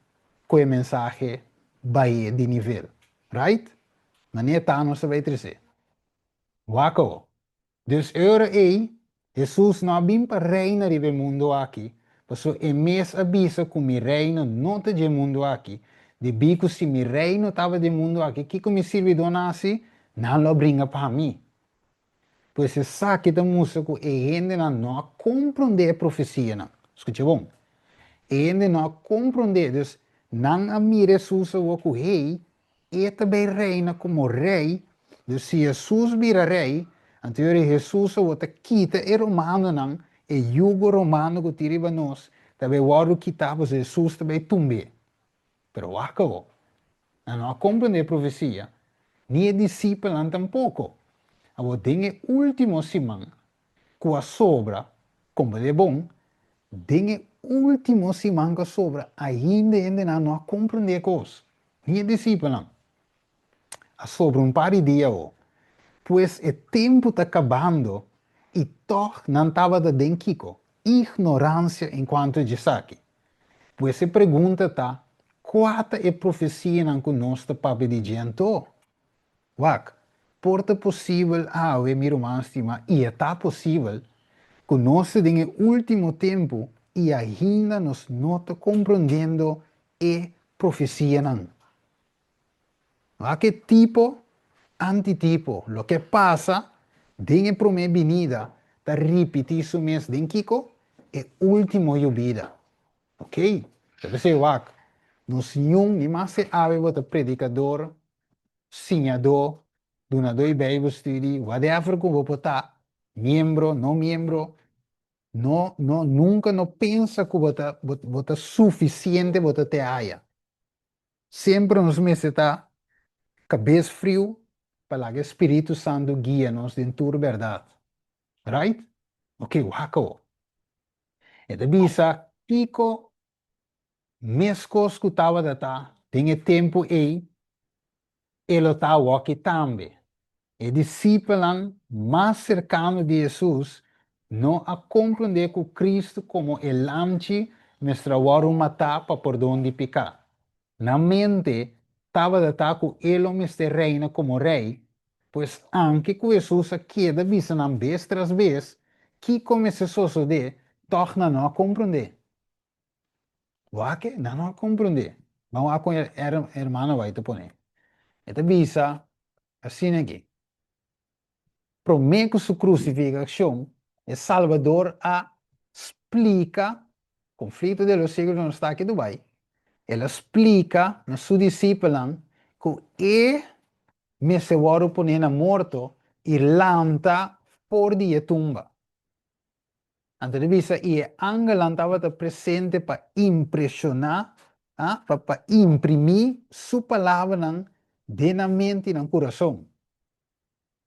Speaker 1: com a mensagem vai de nível, right? Maneta nós vai trazer. Waco. Dus euro e, Jesus não vim para reinar o mundo aqui. Passo e mês avisa que mi reino não está de mundo aqui. De bico se mi reino estava de mundo aqui, que me servidor nasce, não lo brinca para mim. Pois se sabe da música e ainda não compreende a profecia. Não. Escute bom. E ainda não compreende, dus não admira Jesus o que rei, e também reina como rei. Dus se Jesus vira rei, então Jesus o que quita é romano não, e jugo romano que tira nós, também o outro quitava Jesus também tumbe. Pero acabou. Não compreende a profecia, nem a discípula tampouco. Agora tem o último simão, com a sobra, como é bom, tem o último simão que sobra, ainda não compreende coisas. Nem a discípula. A sobra par de dias, pois o tempo está acabando e toch não estava de denkico. Ignorância enquanto de saque. Pois se pergunta está, qual é a profecia que nós estamos pedindo? Wak, porta possível, meu irmão estima, e está possível, que nós em último tempo e ainda nós não estamos compreendendo a profecia. Que tipo, antitipo, o que passa, em a primeira venida, está repetir isso mesmo, em Kiko, é último vida. Ok? Deve ser Wak. Nós não, nem mais se ave, o predicador, senhador, donador de Bible study, whatever que você está, membro, não membro, nunca não pensa que você é suficiente, você te haya. Sempre nos meses está cabeça frio para que o Espírito Santo guia-nos dentro da verdade. Right? Ok, wako. E da bisa, Kiko, mesco escutava da tá, tem tempo aí, ele está aqui também. E discípulos mais cercanos de Jesus não a compreender com Cristo como o lamche Mestra waru matar para por onde picar. Na mente, estava de estar com ele este reina como rei, pois anche que Jesus queda vista na vez tras vez, que começou a suceder, torna não a compreender. Wake, não a compreender. Vamos a com hermano vai te poner. Esta visa, assim aqui. Pro meio su crucificação, o Salvador a explica, conflito de los siglos não está aqui do Dubai, ele explica na sua discípula que me se voru ponendo morto e lanta por dia tumba. Então, visa e Angela estava presente para impressionar, para imprimir sua palavra na mente e no coração.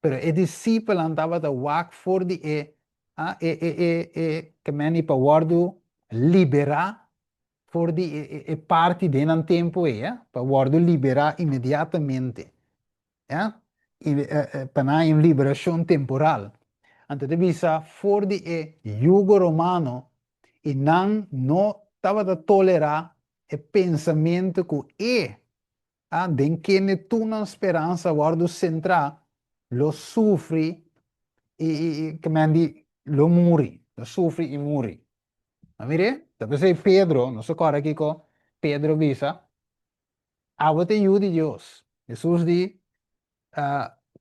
Speaker 1: Pero e discípulo andava da wak for die que meni pa wardu liberar for die parte de nan tempo pa wardu liberar imediatamente, para na in liberação temporal. Ante de visa for die jugo romano e não estava da tolerar e pensamento que den que ne tu na esperança wardu centrar lo sofre que mandi lo muri, lo sofre e muri. Ma mire, talvez Pedro, não se corre aqui com Pedro visa, te de Deus. Jesus diz,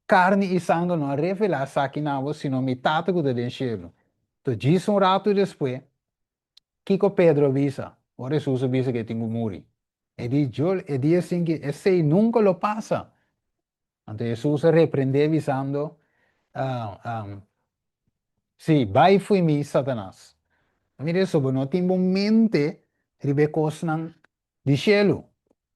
Speaker 1: carne e sangue não revela aqui na água, sino metade que tem cielo. Então, diz rato depois, que Pedro visa, o Jesus visa que tenho muri. E diz assim que esse nunca lo passa. Então, Jesus repreende visando, sim, vai foi mim, Satanás. Mire, sobre não tem mente, ribecos ng di cielo.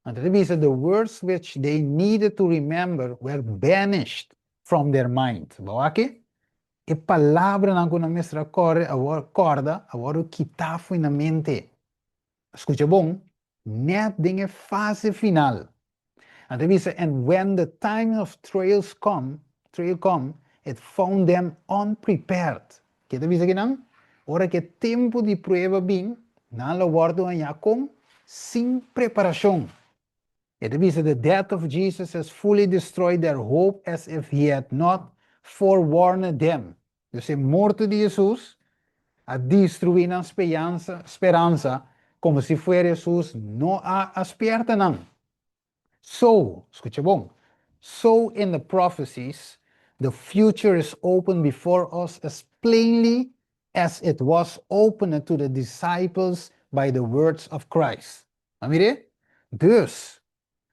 Speaker 1: And the words which they needed to remember were banished from their mind. Bawa que? E palavra na kuna mestra corda, agora kita foi na mente. Escucha bom? Net dinge fase final. And when the time of trail come, it found them unprepared. Kita bisa kinang? Ora que tempo de prueba bem, não lo guardo com sem preparação. It means the death of Jesus has fully destroyed their hope as if he had not forewarned them. Dus a morte de Jesus a destruir a esperança como se fosse Jesus não a esperta não. So, escucha bom. So in the prophecies, the future is open before us as plainly as it was opened to the disciples by the words of Christ. Mire? Dus,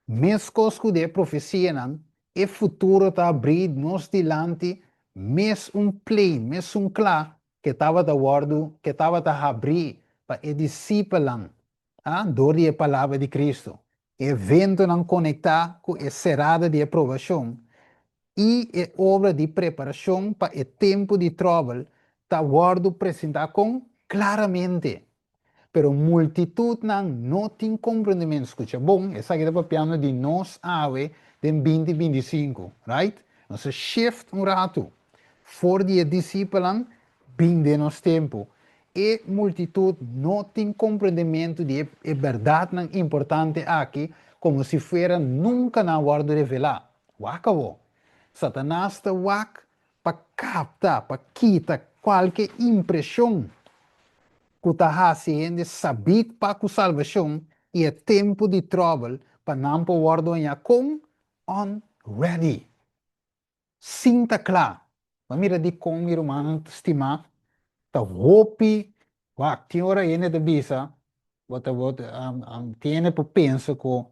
Speaker 1: mescosco de profecia nan, e futuro ta abrir nos dilante, mes plain, mes clar, que estava da guardo, que estava da abrir para e discípulan, door a palavra de Cristo. Evento não conectar com a serada de aprovação e a obra de preparação para o tempo de trabalho está guardo apresentar com claramente. Pero multitud não tem compreendimento. Escucha, bom, essa aqui é para piano de nós ave de 2025, right? Nós shift rato. For die discípulos, bem de nosso tempo. E multitud não tem compreendimento de a verdade importante aqui, como se fuera nunca na guarda revelar. Acabou. Satanás está para captar, para quitar qualquer impressão que está haciendo saber para a salvação e é tempo de trabalho para não poder com on ready. Sinta claro. Mira de como meu irmão estima, tá hopi, tem hora ainda de visa, tiene por pensa que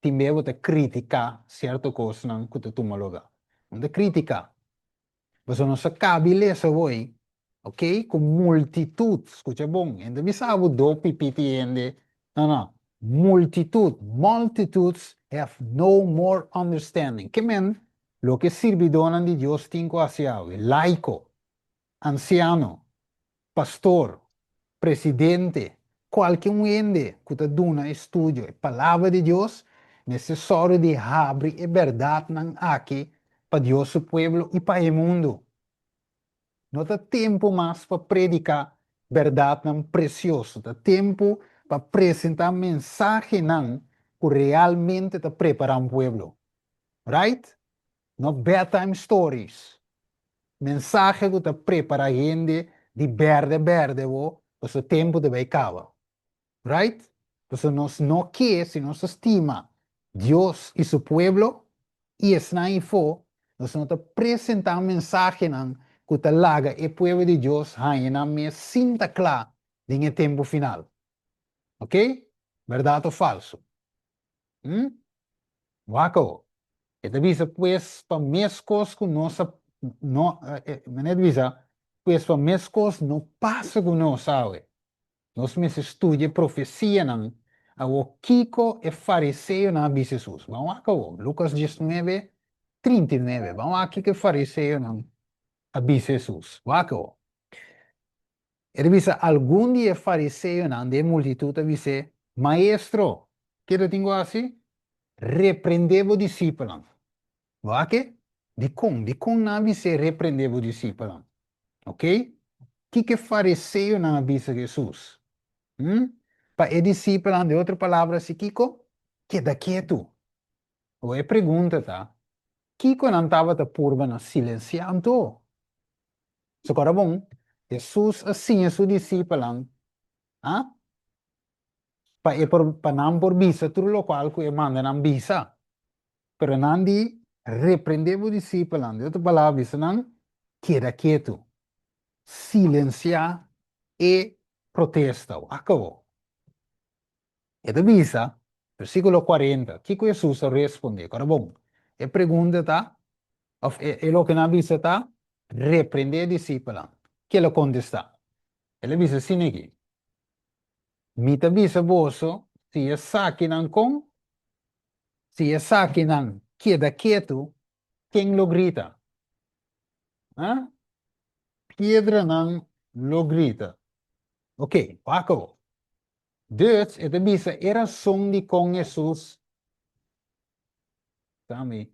Speaker 1: também vou criticar certa coisa não que tu toma lugar. Não criticar. Mas não se cabe ler essa voz, ok? Com multitud, escuta bom, ainda me sabe do pipiti ainda. Não. Multitudes have no more understanding. Que men, lo que servidores de Deus tem hacia laico, anciano, pastor, presidente, qualquer um ende que te dona estudo, a palavra de Deus, necessário de abrir a verdade aqui para Deus, seu povo e para o mundo. Não tem tempo mais para predicar verdade não precioso, tá tempo para apresentar mensagem não que realmente te prepara um pueblo, right? No bedtime stories, mensagem que te prepara a gente de verde, o seu tempo de acaba, right? Então, nós não quer, se nós estima Deus e seu pueblo, e es na info, nós não te apresentar mensagem não que te laga e pueblo de Deus, aí na minha cinta clara, em tempo final. Ok? Verdade ou falso? Waco. E avisa, pues, para mescos com nossa, no, mané avisa, pues, para mescos não passa com nós, sabe? Nós me estudia profecia, não. O Kiko é fariseu na avisa Jesus. Vamos lá, Lucas 19, 39. Vamos aqui que é fariseu, não. Avisa Jesus. Waco. Ele diz, algum dia fariseu, não, de multitud, avisa, maestro, que eu tenho assim? Repreendeva o discípulo. Waque? De com nabi se repreendeva o discípulo. Ok? Que fariseu na avisa Jesus? Para o discípulo, de outra palavra, se Kiko, queda quieto. Ou é pergunta, tá? Kiko não estava da purba na silenciando. So, agora bom, Jesus assim é seu discípulo, ah? Para não por visa, tudo lo qual que manda não visa. Pero Nandi repreendeva o discípulo, de outra palavra, isso não queda quieto, silenciar e protesta. Acabou. E da visa, versículo 40, que Jesus responde? Agora, bom, a pergunta está, é o que na visa está, repreender o discípulo. Que ele contesta? Ele diz assim aqui, mita visa vosso, se é saque não com, se é saque não queda quieto, quem lo grita? Ah? Piedra não lo grita. Ok, acabou. Dus, ito bisa, era som de com Jesus, também.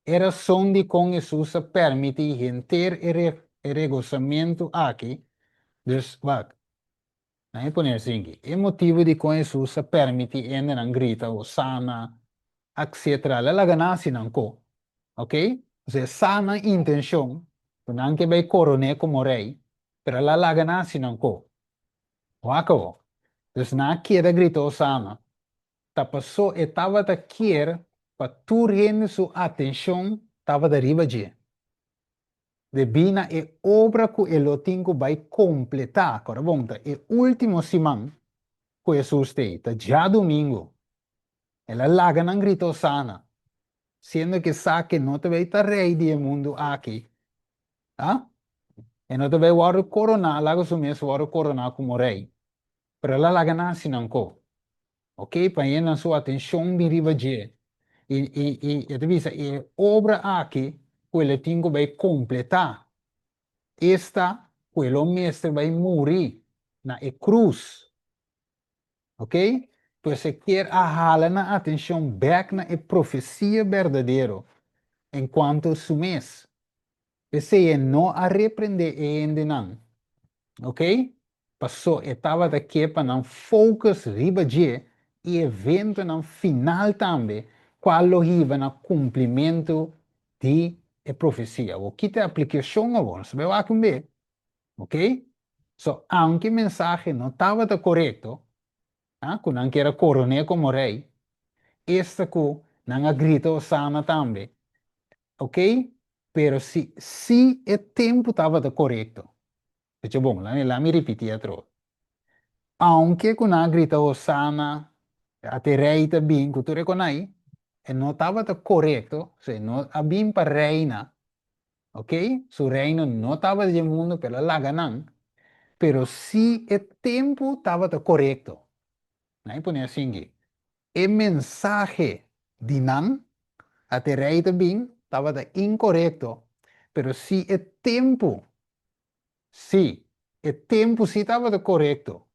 Speaker 1: Era som de com Jesus a permitir ter o regozamento aqui. Dus, wag, na poner assim aqui. O motivo de com Jesus a permitir ainda não grita, ou sana, etc. Ela ganassi não co, ok? Ou seja, sana intenção, não que vai coronar como rei, pero ela ganassi não co. Wako. Dus na queda gritou sana. A pessoa estava a querer para turnar sua atenção, estava de riba de. De bina é obra que ele tem que vai completar. Agora, bom, é último semana que Jesus tem, já domingo. Ela larga não gritou sana, sendo que sabe que não te vai estar rei do mundo aqui. Ah? E não te vai war coronar, lá que mesmo war coronar como rei. Pero ela larga não se não co. Ok? Para ir na sua atenção de riba de. E divisa, e obra aqui, quella tingo vai completar. Esta, quello mestre vai morrer na cruz. Ok? Pues se quer ahala na atenção back na profecia verdadeiro, enquanto sumes. Esse é não a repreender ainda não. Ok? Passou etapa daqui para não focus riba de e evento no final também, qual riba no cumprimento de profecia. O que te aplicação agora, você vai ver, ok? So, aunque mensagem não estava correto, quando não era coronel como rei, esta que não grita sana também, ok? Pero se o tempo estava correto, dice, bom, lá me repetia outro. Aunque con una grita Osana, a te reita bin, que tu reconai, e não estava correto, se não a bin para reina, ok? Su reino não estava de mundo pela laganan, pero si o tempo estava correto. Não põe assim que o mensagem de nan, a te reita bin, estava incorreto, pero si o tempo si estava correto.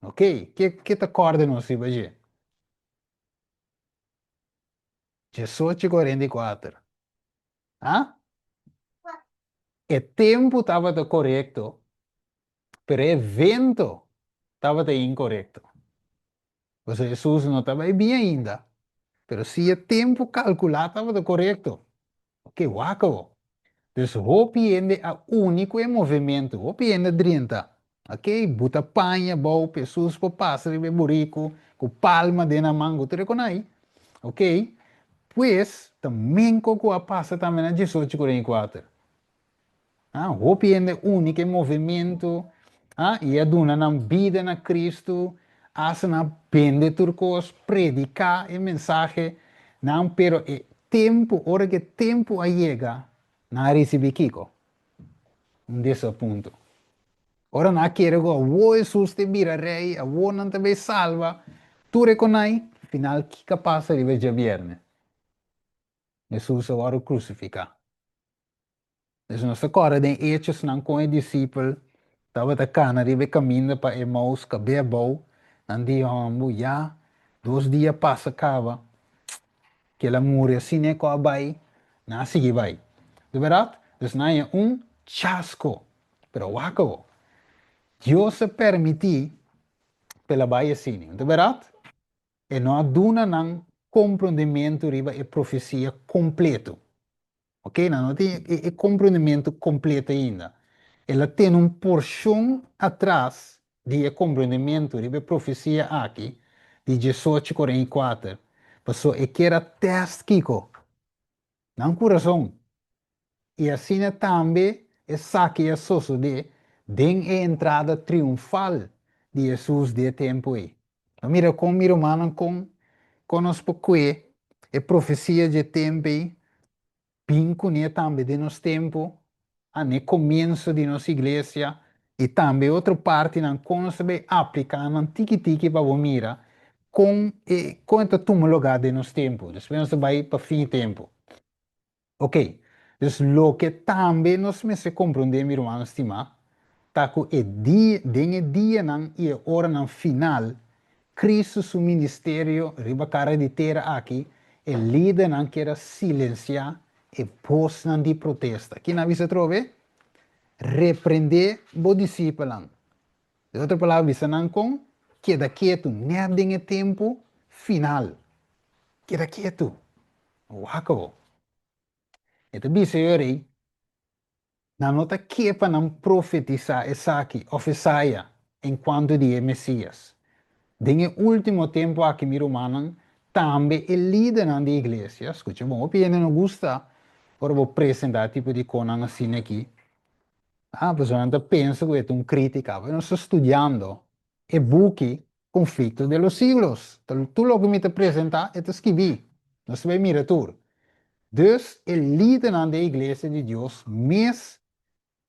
Speaker 1: Ok? Que te coordenou se vai 18:44. Ah? O tempo estava correto, Pero el evento estaba incorrecto. O sea, Jesús no estaba bien ainda. Pero si el tiempo calculado estaba correcto. Ok, guaco. Dus hopi ende a único movimento. Hopi ende 30. Ok, buta panha, bom, pessoas por pássaro e burico, com palma de na manga, tu reconai. Ok? Pues, também com a passa também na 18:44. Ah, hopi ende único movimento. Ah, e a duna na vida na Cristo. Asa na pende turcos, predicar e mensagem. Não, pero e tempo, hora que tempo a chega, na recebi Kiko. Desse ponto. Ora não quero que o Jesus te vira rei, a o não te salva. Tu reconai, final que capaz de ver viernes. Jesus agora crucificar. Dus nós agora de hechos não com o discípulo, estava da cana, ribe caminho para Emaús, que bem bom, não dia já, 2 dias passa acaba, que ela morre assim é com a bai, não sigue vai. De verdade? Dus não é chasco, pero waco. Deus se permitir pela bai assim, de verdade? E não aduna não compreendimento riba e profecia completo. Ok? Não tem compreendimento completo ainda. Ela tem porção atrás de compreendimento de profecia aqui, de 18:44. Passou e que era teste Kiko, não coração. E assim também é saque a soço de a entrada triunfal de Jesus de tempo aí. Mira como mira mano com os pouquinho, é profecia de tempo aí, pinco né também de nos tempo, no começo de nossa igreja, e também outra parte não consegue aplicar no tiki-tiki para o mira, com esta toma lugar de nos tempo. Depois vai para fim de tempo. Ok, dus lo que também nós me se compreender, meu irmão, estima, tá com o dia, den dia não e a hora não final, Cristo seu ministério, riba cara de terra aqui, e líder não quer silenciar e voz não de protesta. Aqui na visa trove, repreender o discípulo. De outra palavra, visa não com, queda quieto, nem den tempo final. Queda quieto. Waco. Então, visa eu aí, na nota que para não profetizar essa aqui, oficiaia, enquanto de Messias. Den último tempo aqui, meu irmão, também é líder da igreja. Escuta, bom, o piano não gusta, agora vou apresentar tipo de conan assim aqui. A pessoa não pensa que é crítica, mas eu estou estudando e book Conflictos de los Siglos. Então, tudo o que me apresentar é escrever. Não se vai mirar tudo. Dus, é líder da igreja de Deus, mas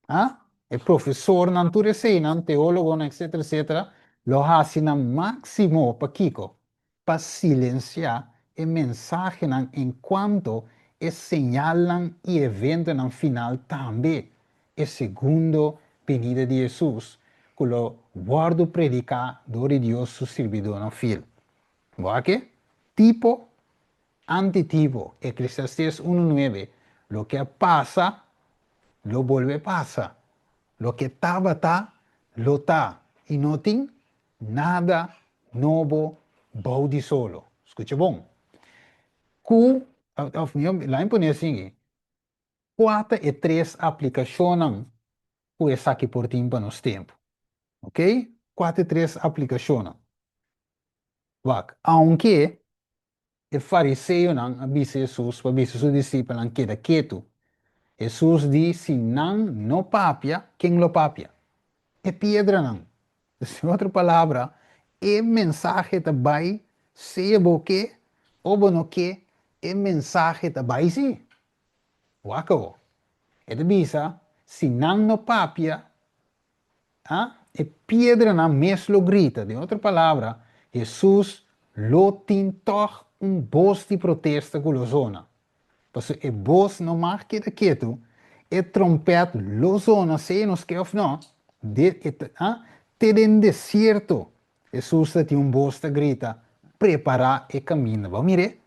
Speaker 1: ah? El professor não tu enseñan, teólogo, etc., etc., lo hace na máximo para Kiko, para silenciar a mensagem enquanto e señalan e evento no final também, a segundo venida de Jesus, que lo guardo predicar do de Deus su servidor no fil. ¿Va que? Tipo, antitipo, Eclesiastés 1:9, lo que pasa, lo vuelve a pasar. Lo que estaba, está, lo está. E não tem nada novo, bom de solo. Escucha bom. Lá em Pune assim, 4 e 3 aplicações que essa aqui por tempo nos tempo. Ok? 4 e 3 aplicações. Aunque o fariseu não avisa Jesus, para avisar seus discípulos, não queda quieto. Jesus diz, se não papia, quem lo papia? É pedra não. Em outra palavra, é mensagem também, seja o que, ou não que, é mensagem também sim. Waco. É de bisa, se não papia, é pedra não mesmo grita. De outra palavra, Jesus lo tem toch voz de protesto com a zona. Porque a voz não mais queda quieto, é trompete, lo zona, se nos quer ou não, tem deserto. Jesus tem voz que grita, preparar o caminho. Vamos ver?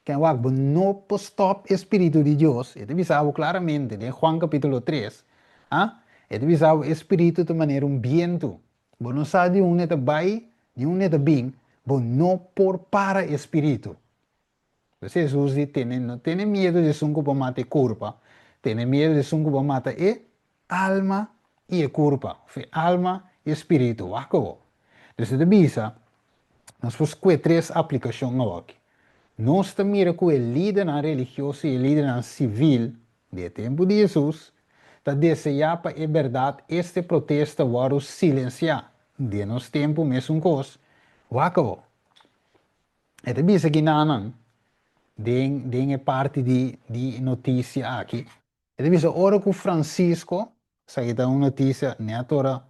Speaker 1: Que não pode stop o Espírito de Deus. Ele avisava claramente, em Juan capítulo 3, Het is o espírito de maneira viento. Bo não sabe de neta vai, de neta bem, bo não por para espírito. Jesus diz, não tem medo de sunco para matar corpo, tem medo de sunco para matar alma e corpo, alma e espírito, wako. Dus de bisa, nós fomos com três aplicações aqui. Nós também com o líder religioso e o líder civil de tempo de Jesus, está desejar para a verdade este protesto var silenciar. De nos tempo mesmo coisa, wako. É de bisa que não tem parte de notícia aqui. E depois, ora com Francisco, saiu uma notícia, né, agora,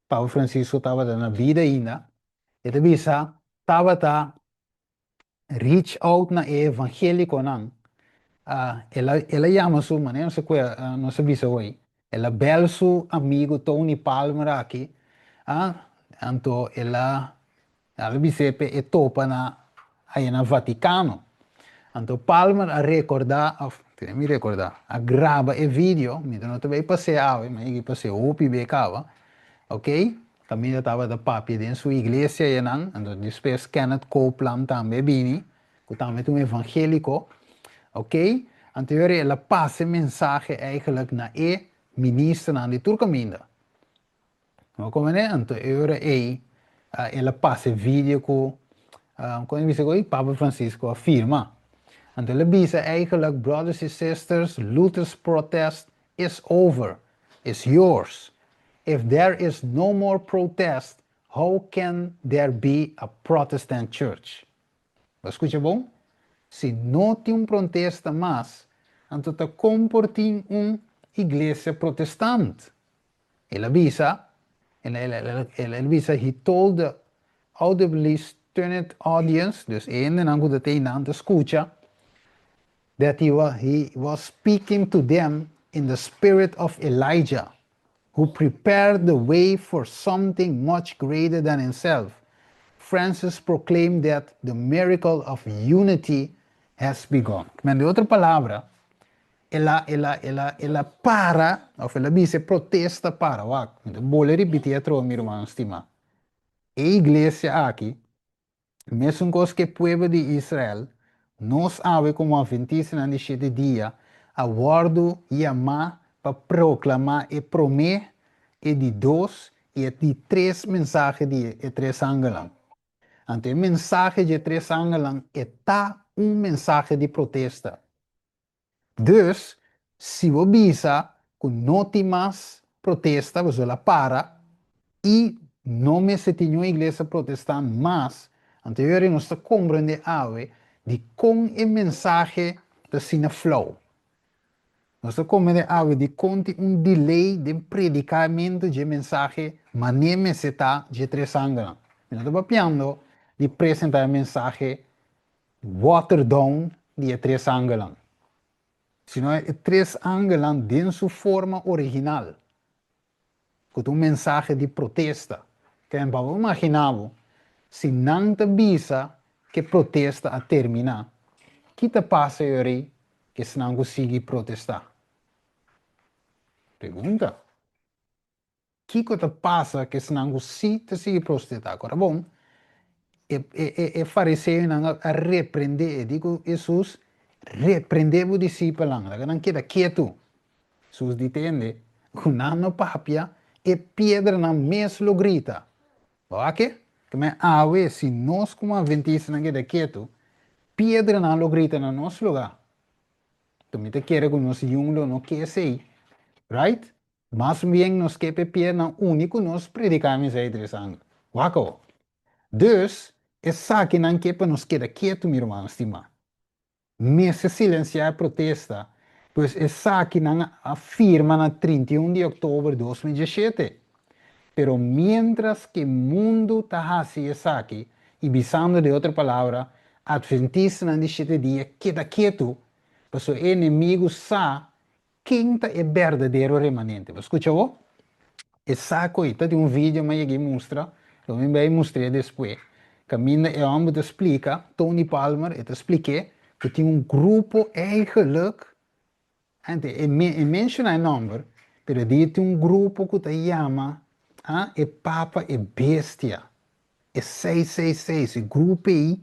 Speaker 1: Papa Francisco estava na vida ainda, e depois, estava reach out na evangélico, não. Ela chama su, mas não sei qual, não sei se hoje. Ela bel su amigo Tony Palmer aqui, então ela disse que topa aí na Vaticano. Então, Palmer a recordar, me recordar, a grava e vídeo, então não também passei a mas eu passei o becava, ok? Também estava da papi dentro sua igreja e não, então depois Kenneth Copeland também vini, que também um evangélico, ok? Então ela passa mensagem eigenlijk na ministro na de Turcaminda. Como é? Então ela passa vídeo com, quando we say, Papa Francisco afirma. En de Lebise eigenlijk, brothers and sisters, Luther's protest is over, is yours. If there is no more protest, how can there be a Protestant church? Escucha bom? Se não tem protesta mais, então te comportem igreja protestante. Ela avisa, he told the audibly stunned audience, dus één en dan dat een aan te escucha, that he was speaking to them in the spirit of Elijah, who prepared the way for something much greater than himself. Francis proclaimed that the miracle of unity has begun. Met de outra palavra, ela para, of ela dice protesta para, wak. Vou repetir a meu irmão estima. A igreja aqui, mesmo coisa que o povo de Israel, nós sabe como adventista na 7 dia, a guardo e amar para proclamar e prometer e de 2 e de 3 mensagens de 3 ángelos. Então, o mensagem de 3 ángelos é mensagem de protesta. Dus, se você visa que não tem mais protesta, você lá para e não me se tem uma igreja protestante mais, então nós compreendemos de com a mensagem da sina flow. Nós compreendemos de com delay de predicamento de mensagem, mas nem se está de 3 ángulos. Nós estamos pensando de apresentar a mensagem watered down de 3 ángulos. Sino é 3 ángulos de sua forma original. Com mensagem de protesta. Que é para imaginar, se não te avisa que protesta a terminar, o que te passa aí que se não consegue protestar? Pergunta. O que te passa que se não consegue protestar? Agora, bom, e fariseu não a repreender, digo, Jesus repreendeu o discípulo, não queda quieto. Jesus entende, com não papia, e pedra na mesma grita. Ok? Como ave, se nós como adventistas não queda quieto, pedra não grita no nosso lugar. Também te quer que nós juntos não quer ser, right? Mas bem nós quer pedra não único nós predicamos aí 3 anos. Wako. Dus, essa que não quer para nós queda quieto, meu irmão, estima. Mesmo silenciar a protesta, pois essa que não afirma na 31 de outubro de 2017. Pero mientras que o mundo está assim essa aqui, e visando de outra palavra, adventista não deixa de dia, queda quieto, pois o inimigo sabe quem é verdadeiro remanente. Escuchou? Essa coisa de vídeo mas aqui mostra, eu me vai mostrar depois. Caminha e amo te explica, Tony Palmer, eu te expliquei que tem grupo eigenlijk, e menciona o número, Pero dite um grupo que te chama, é Papa e Bestia. É 666, e grupo aí,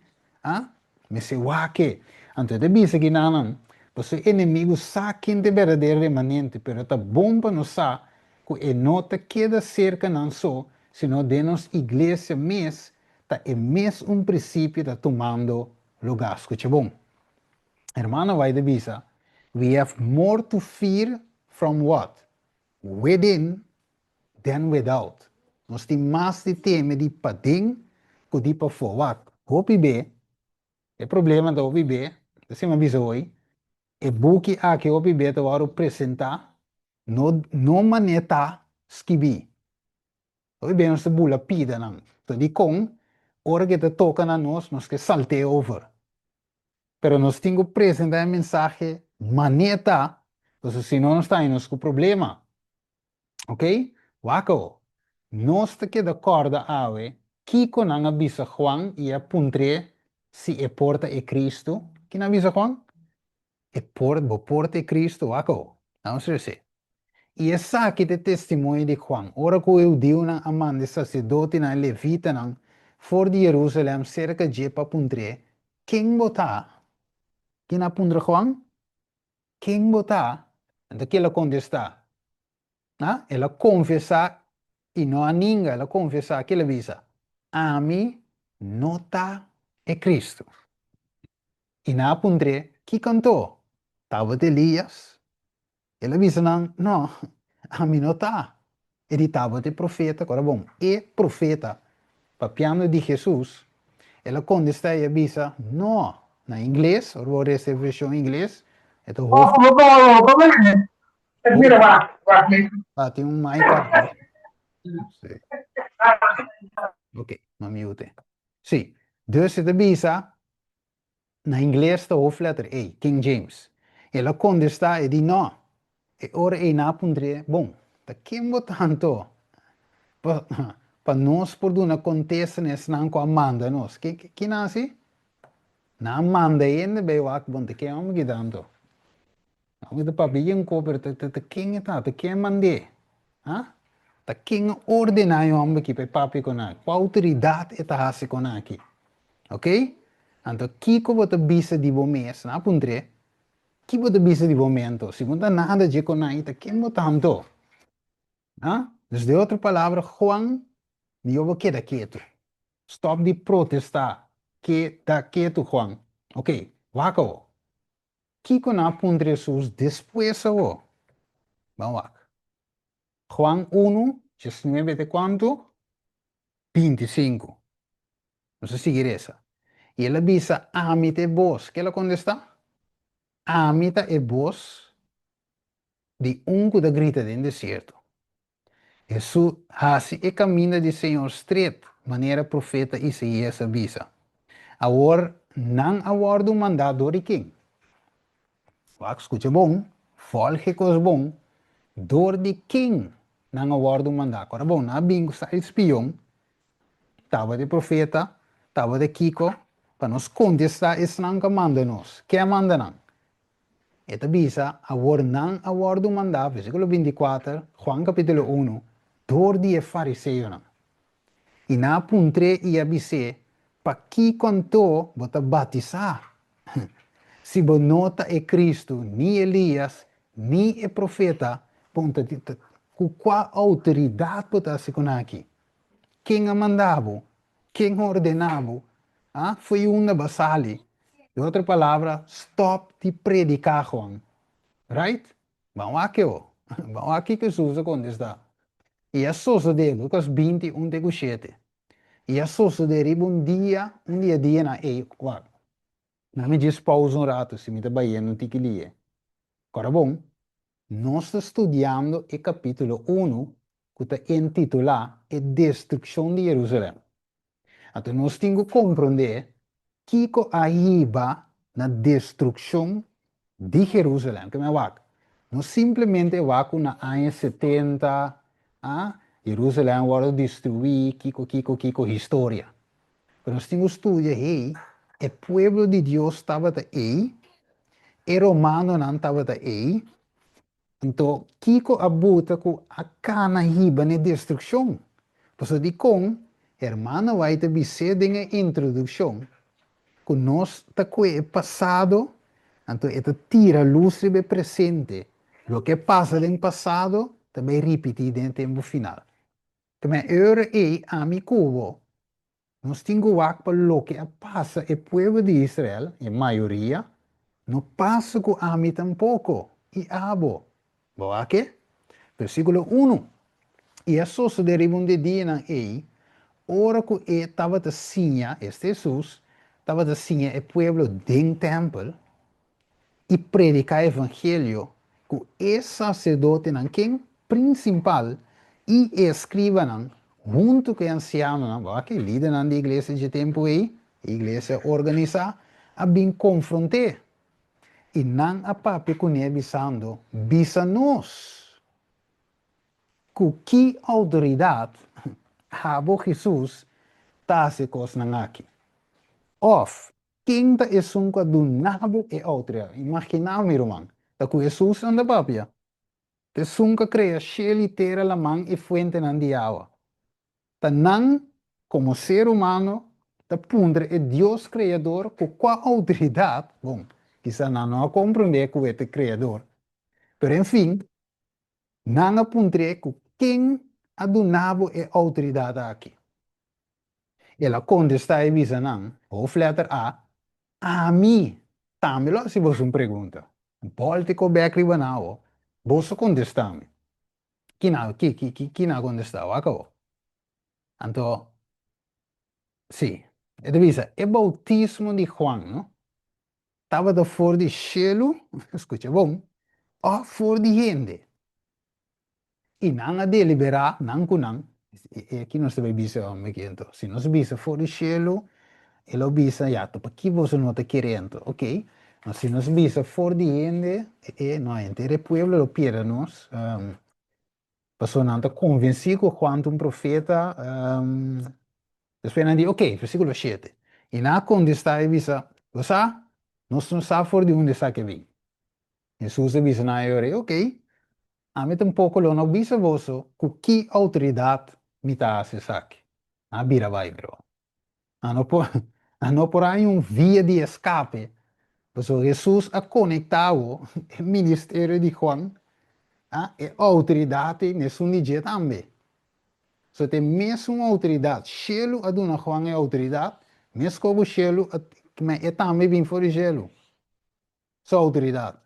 Speaker 1: me se wake. Então, de bisa que não, os inimigos saquem de verdadeiro remanente, pero tá bom para nós saber que não te queda cerca não só, sino de nos igreja mês, tá é mês um princípio tá tomando lugar. Escute bom. Hermano, vai de bisa. We have more to fear from what? Within than without. Nós temos mais de tema de para dentro que de para fora. Hopi bem, é problema da hopi bem, você me avisou hoje, é buque aqui hopi bem te vou apresentar, não maneta esquibi. Hopi bem nós bula pida não. Então de com, hora que te toca na nós que salte over. Pero nós temos que apresentar a mensagem maneta, então senão nós estamos com problema. Ok? Wako. Nós te de acorda awe, Kiko nang avisa Juan e apuntre si e porta e Cristo. Quem avisa Juan? Porta e Cristo, wako. Vamos ver. E essa aqui é testemunho de Juan. Ora que eu digo na amante sacerdote na levita nang for de Jerusalém cerca de para apuntre. Quem botar? Quem apuntre Juan? Quem botar? Então que ela contesta. Ela confessa e não a ninguém, ela confessa que ela visa. A mim nota é Cristo. E na apuntre, que cantou? Estava de Elias. Ela visa não, a mim não está. Ele estava de profeta, agora bom, e profeta, para piano de Jesus, ela contesta e avisa, não, na inglês, ou vou essa versão em inglês, é do
Speaker 2: Oh,
Speaker 1: Hof, tem um mic aí. Sim. Ok, ma mute. Sim, dus het avisa, na inglês da hoofdletter A, King James. Ela contesta e di no. E ora e na pundre, bom, da quem tanto pa nós por uma contesta nesse não com Amanda nós. Que nasce? Na Amanda ainda bem o bom te quem amo que tanto. Amo de papi yung cover te quem está, te quem mande. Ah? Te quem ordena eu amo que papi com aqui. Qual autoridade é ta hasi com aqui? Ok? Então, Kiko bota bisa di mês, na pundre, que bota bisa di momento. Se não nada de conaita, quem bota tanto? Dus de outra palavra, Juan, eu queda quieto. Stop de protestar. Que da quieto, Juan. Ok, vaca. Kiko na pundre Jesus después o. Vamos lá. Juan 1, 19 de quanto? 25. Vamos seguir essa. E ela bisa, amite vos. Que ela contesta? Amita e vos de que da grita no deserto. Jesus assim e caminho de Senhor estreito, maneira profeta Isaías avisa. Agora, não aguardo mandado de quem? Escuta bom, folge coisa bom, dor de quem não aguardo mandado. Agora bom, na bingo sa espião, estava de profeta, estava de Kiko, para nos contestar, esse não manda nos. Quem manda não? Eta bisa, agora não aguardo mandado, versículo 24, Juan capítulo 1, dor de fariseu não. E na puntre e abise, para que contou, bota batizar. Se bonota é Cristo, nem Elias, nem é profeta, ponta com qual autoridade bota se aqui? Quem a mandava? Quem ordenava? Foi uma basali. De outra palavra, stop de predicar, Juan. Right? Vamos aqui, ó. Vamos aqui que Jesus contesta. E a sosa dele, Lucas 21, 7. E a sosa dele, um dia na ei, claro. Não me diz pausa um rato, se me trabalhando não tem que ler. Agora, bom, nós estamos estudando o capítulo 1, que está intitulado A Destruição de Jerusalém. Então, nós temos que compreender que arriba na destruição de Jerusalém. Que me vai? Não simplesmente vai com na ano 70, Jerusalém vai destruir, Kiko, história. Mas nós temos que estudar aí, o povo de Deus estava aí, o romano não estava aí, Então, Kiko abuta com a cana hiba na destruição. Por isso, de com, hermana vai te dizer a introdução. Que nós está com o passado, então, ele tira luz do presente. O que passa no passado, também repetir no tempo final. Também, eu e a mi cubo, nós temos para o que passa e povo de Israel, a maioria, não passa com a mim tampouco. E abo. Boa que? Versículo 1. E a soça de ribunde dina ei, ora que estava de sinha, este Jesus, estava de sinha o pueblo den templo e predicar o evangelho, que é sacerdote não quem principal e escriba não, junto com o anciano não, que líder na igreja de tempo aí, igreja organizada, a bem confrontar. E não a papi com ele bisando, bisa nós. Que autoridade habo Jesus tá se cosnan aqui. Of, quem tá é sunca do nabo e outra. Imagina, meu irmão, tá com Jesus anda papia. Te sunca crea sheli terra la man e fuente nan di agua. Tá nan, como ser humano, tá pundre é Deus criador com qual autoridade, bom, quizá não compreender que é criador. Pero enfim, não apuntre que quem adunabo é autoridade aqui. Ela contesta e visa não, ou letter a mim, tamelo se você me pergunta. Volte com o Becri Banao, você contesta-me. Quem não contestava, acabou. Então, sim, ele visa, é bautismo de Juan, não? Estava da fora de cielo, escuta, bom, ou fora de gente. E não a deliberar, não com não. E aqui não se vai bisa, me quento. Se não se bisa fora de cielo, ele avisa, já, para que você não está querendo, ok? Mas se nos visa for de gente, não é inteiro pueblo lo pierde nos. Passou não está convencido quanto um profeta, depois não diz, ok, versículo 7. E na contestar, visa, você, nós não sabemos for de onde está que vem. Jesus avisa na hora, ok, a mim tampouco lo não visa você, com que autoridade me está a saque. A bira vai, bro. A não por aí via de escape. So, Jesus ha conectado o ministério de Juan e a autoridade nesse dia também. So, tem mesmo autoridade. Cielo a dona Juan é autoridade, mesmo como o cielo é também bem fora do cielo. Só autoridade.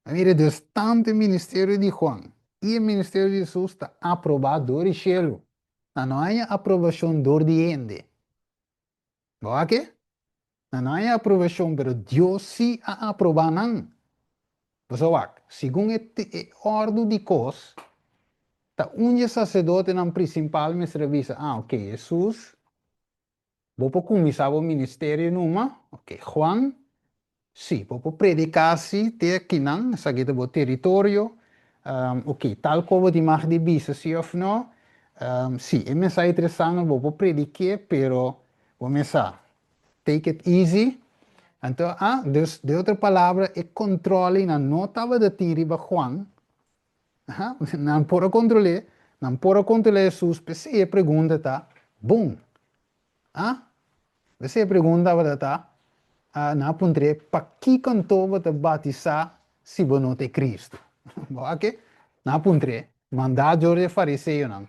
Speaker 1: Mira, Deus, tanto o ministério de Juan e o ministério de Jesus está aprovado do cielo. Não há aprovação do gente. Boa que? Não há aprovação, mas Deus sim a aprovado. Pessoal, segundo a ordem de coisas, tá sacerdote não principal me serviço. Ok, Jesus, vou começar o ministério numa, ok, Juan, sim, vou predicar se te aqui não, essa aqui é o território, ok, tal como de mais de bisa, sim ou não, sim, é mensagem interessante, vou predicar, pero, vou começar, take it easy. Então, de outra palavra, é controle na nota de tiriba Juan. Não pode controlar Jesus. Você pergunta, tá? Bom. Você pergunta, tá? Não pondré, para que cantor vai te batizar se você não tem Cristo? Ok? Não pondré. Mandar de fariseu, não.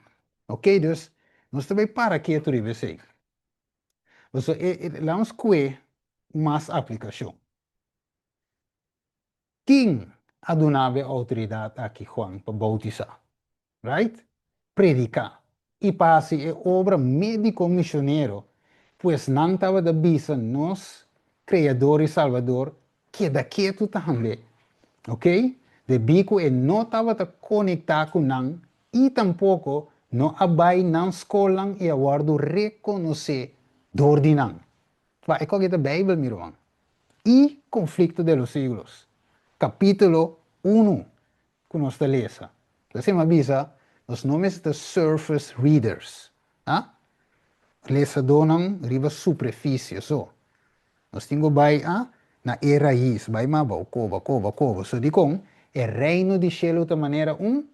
Speaker 1: Ok, Deus? Nós também para que tu deve ser. Vamos ver mais aplicação. Quem adunava autoridade aqui, Juan, para bautizar? Right? Predicar. E passe é obra médico missionário, pois não estava da bisa nós, Criador e Salvador, que daqui tu também. Ok? De bico e não estava conectado com não, e tampouco não abai não escolan e aguardo reconhecer dor de não. Vai com a Bíblia, meu irmão. E conflito de los siglos. Capítulo 1, que nós lesa. Você me avisa, os nomes de surface readers. Ah? Lesa donam riba superfície, so. Nós temos vai na raiz, vai ma ba, cova. So di kong, El reino de cielo de manera un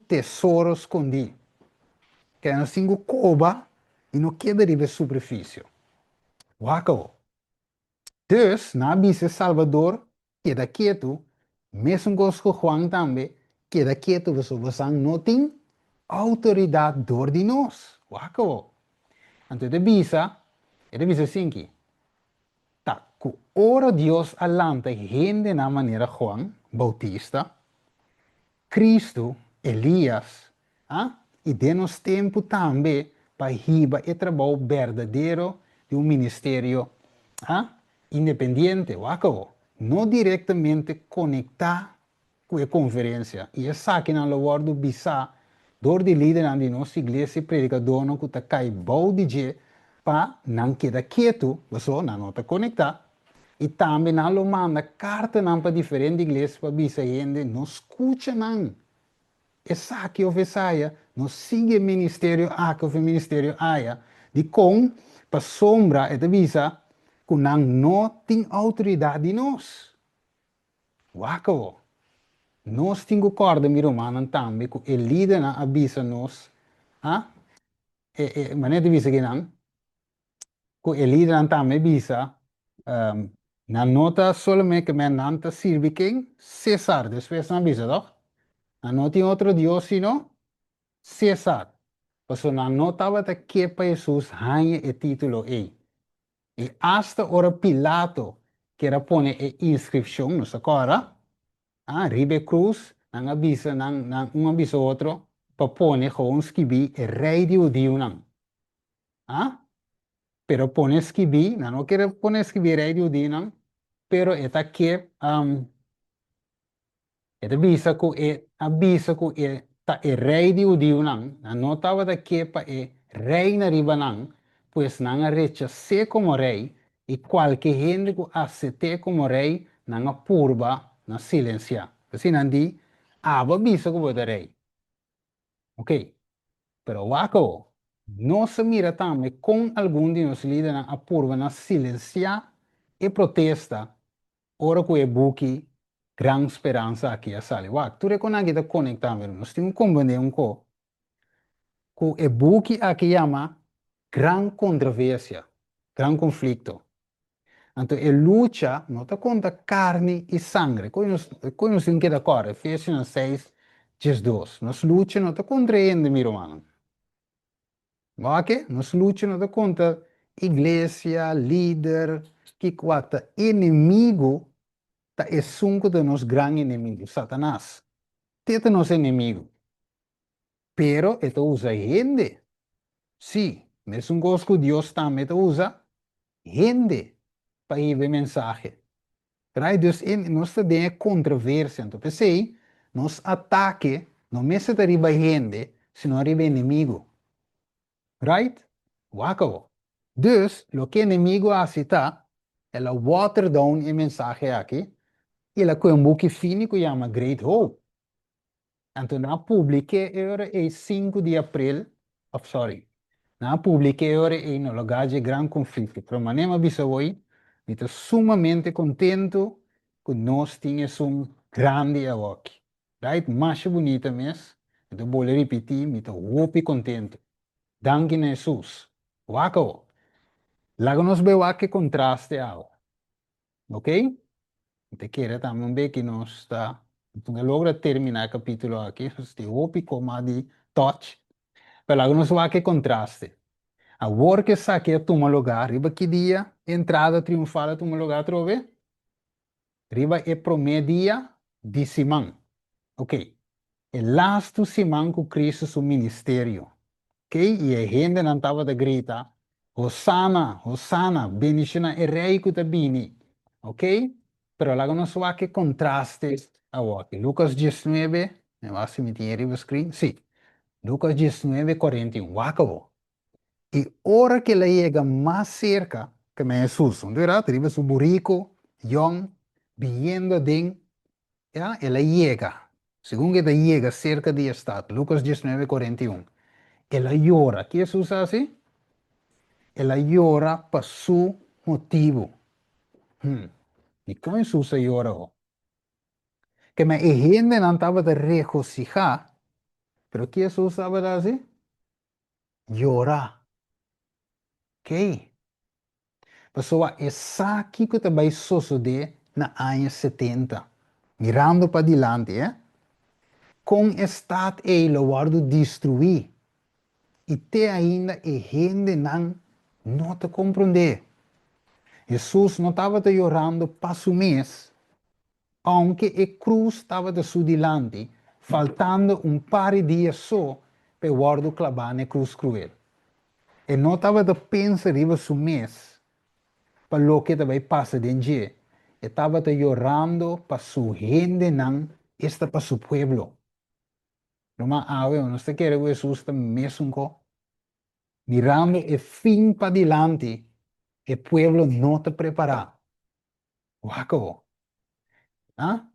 Speaker 1: tesoro escondido. Que nós temos cova e não queda de superfície. Wako. Dus, na bisa Salvador, queda quieto, mesmo com Juan também, queda quieto, você não tem autoridade dor de nós. Wako. Então, de bisa assim que, tá, que ora Deus alanta gente na maneira Juan Bautista, Cristo, Elias, e dê-nos tempo também para riba e trabalho verdadeiro de um ministério independente, wako, não diretamente conectar com a conferência. E essa aqui na lugar do bisa, dor de líder de nossa igreja predicador não que cai bom de para não quedar quieto, você não está conectar. E também não manda carta para diferentes igrejas para bisa gente não escuta não. Essa que eu saia, não siga o ministério A, que o ministério A, de com, para sombra, e de visa, que não tem autoridade de nós. Waco. Nós temos corda, meu irmão, também, que o líder não avisa nós, mas não avisa que não, que o líder também avisa, na nota somente que me não serve quem? César, depois não avisa, não? Não tem outro Deus, senão César. Porque não estava que para Jesus ganha o título aí. E hasta ora Pilato, que era pôr a inscrição, não se acorda? Ribe cruz, não avisa, não avisa outro, para pôr com escrever o rei de Judeu, não. Pero pôr escrever, não quer pôr escrever rei de Judeu, não. Pero está que, avisa que e rei de Judeu não estava daqui para e rei na riba não, pois não rechazou como rei, e qualquer gente que aceite como rei, não apurba, não silencia. Assim não diz, avisa que você é rei. Ok? Pero waco, não se mira também com algum de nós líderes na apurba, na silenciar e protesta, ora que é buki, grande esperança aqui a sali. Wak, tu reconhece que conectamos, nós temos que compreender que é buki aqui chama grande controvérsia, grande conflito. Então, é luta não está contra carne e sangue. Quando nós temos que dar cor, Efésios 6, 12. Nós luta não está contra ele, meu irmão. Ok? Nós luta não está contra igreja, líder, que quata inimigo, tá é sunco de nos grande inimigo, Satanás. Teta nos inimigo. Pero, ele usa gente. Sim, mesmo que Deus também usa gente para ir mensagem. Right? Dus nós temos controvérsia. Então, pensei, nos ataque não me se arriba gente, sino arriba inimigo. Right? Wacko. Dus, lo que inimigo hace está, ela water down a mensagem aqui, e ela com um book fino que chama Great Hope. Então, na publiquei agora em 5 de abril, na publiquei agora em no lugar de grande conflito. Pero manema bisa hoje, estou sumamente contento que nós tínhamos grande awak. Right? Mais bonita mesmo. Então, vou repetir, estou muito contente. Danke Jesus. Wako. Lago nos veo aqui contraste algo. Ok? Te quero também ver que nós está. Então, logra terminar o capítulo aqui. Estou muito como de touch. Pero lago nos veo aqui contraste. A work saque toma lugar, riba que dia, entrada triunfal toma lugar, trove? Riba é promedia de Simão. Ok. É lasto Simão com Cristo seu ministério. Ok? E a gente não estava de grita, Hosanna, Hosanna, bendicionar é rei que está bini. Ok? Pero lá nós vamos que contraste a work. Lucas 19, me vai se meter riba screen? Sim. Lucas 19, 41. Wacabo. E hora que ela chega mais cerca que me Jesus, onde era, arriba su burrico, young, viendo de, ya, ela chega. Segundo ela chega cerca de estado, Lucas 19, 41. Ela llora. Que Jesus hace? Ela llora por su motivo. E como Jesus llora? Que me gente não estava de regocijar, pero que Jesus estava a dizer? Llorar. Ok? Pessoal, essa aqui que também sucedeu na anos 70. Mirando para diante, com estado ele guardo destruir. E te ainda e gente não te compreender. Jesus não estava te chorando para su mês, aunque a cruz estava de su dilante, faltando par de dias só para guardo clavar na cruz cruel. E não estava de pensar riba su mês, para lo que também passa dentro. E estava te chorando para su gente esta para su pueblo. Numa ave, não se quer Jesus também mesmo mirando e fim para dilante, o pueblo não te prepara. Waco. ¿Ah?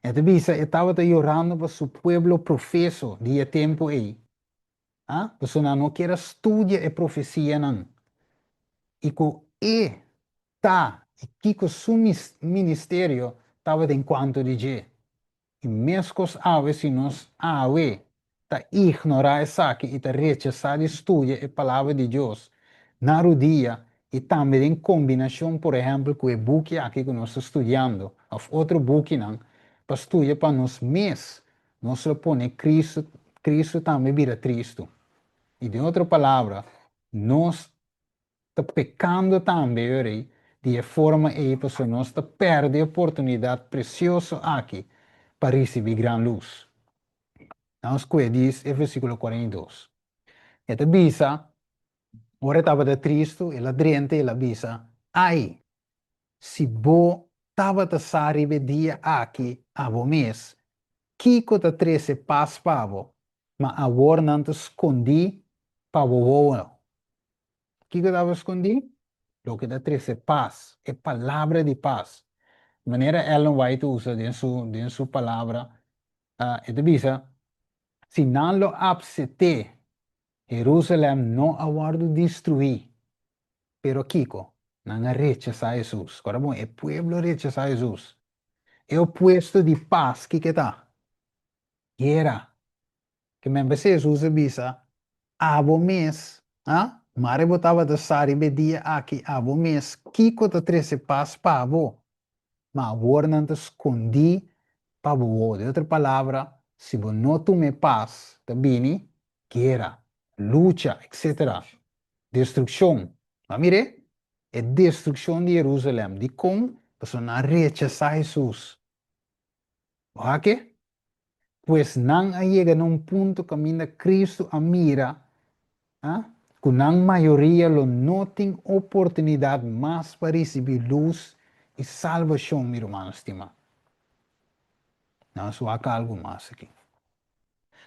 Speaker 1: Entonces, estaba llorando por su pueblo profeso de tiempo ahí. ¿Ah? Pues no quiere estudiar la profecía. Y con está, y con su ministerio, estaba en cuanto de je. Y mescos aves si nos ave, ta ignorar esa que y ta rechazar estudia la palabra de Dios. Na dia y también en combinación, por ejemplo, con el buque aquí que nos está estudiando, o otro buque, para estudiar para nos mes, nos lo pone Cristo, Cristo también vira Cristo. Y de otra palabra, nos está pecando también, ¿verdad? De forma que pues, nos está perde oportunidad preciosa aquí para recibir gran luz. Vamos que diz o versículo 42. Esta bisa, ora estava de Cristo, ela drente, ela bisa, ai, se bo estava de saribe dia aqui, a vo mês, kiko te trece pas pavo, ma agora não te escondi para o Kiko estava escondi? Lo que te trece paz, é palavra de paz. De maneira Ellen White usa em sua palavra, esta bisa, se não lo absete, Jerusalém não aguardo destruir, pero Kiko, não rechaza a Jesus. Agora, bom, o pueblo rechaza a Jesus. É o puesto de paz que está. Guerra. Que me empecé Jesus avisa, abo mês, Mare botava de sari bedia aqui, abo mês, Kiko te trece paz pavo, mas agora não te escondi pavo. De outra palavra, se você não tome paz, tá bem, guerra, luta, etc. Destrucción. ¿Va mire? Es destrucción de Jerusalén. De cómo persona rechaza a Jesús. ¿Va qué? Pues nan llega a un punto que mira Cristo a mira, con la mayoría lo no tienen oportunidad más para recibir luz y salvación, mi hermano estimado. No, eso acá algo más aquí.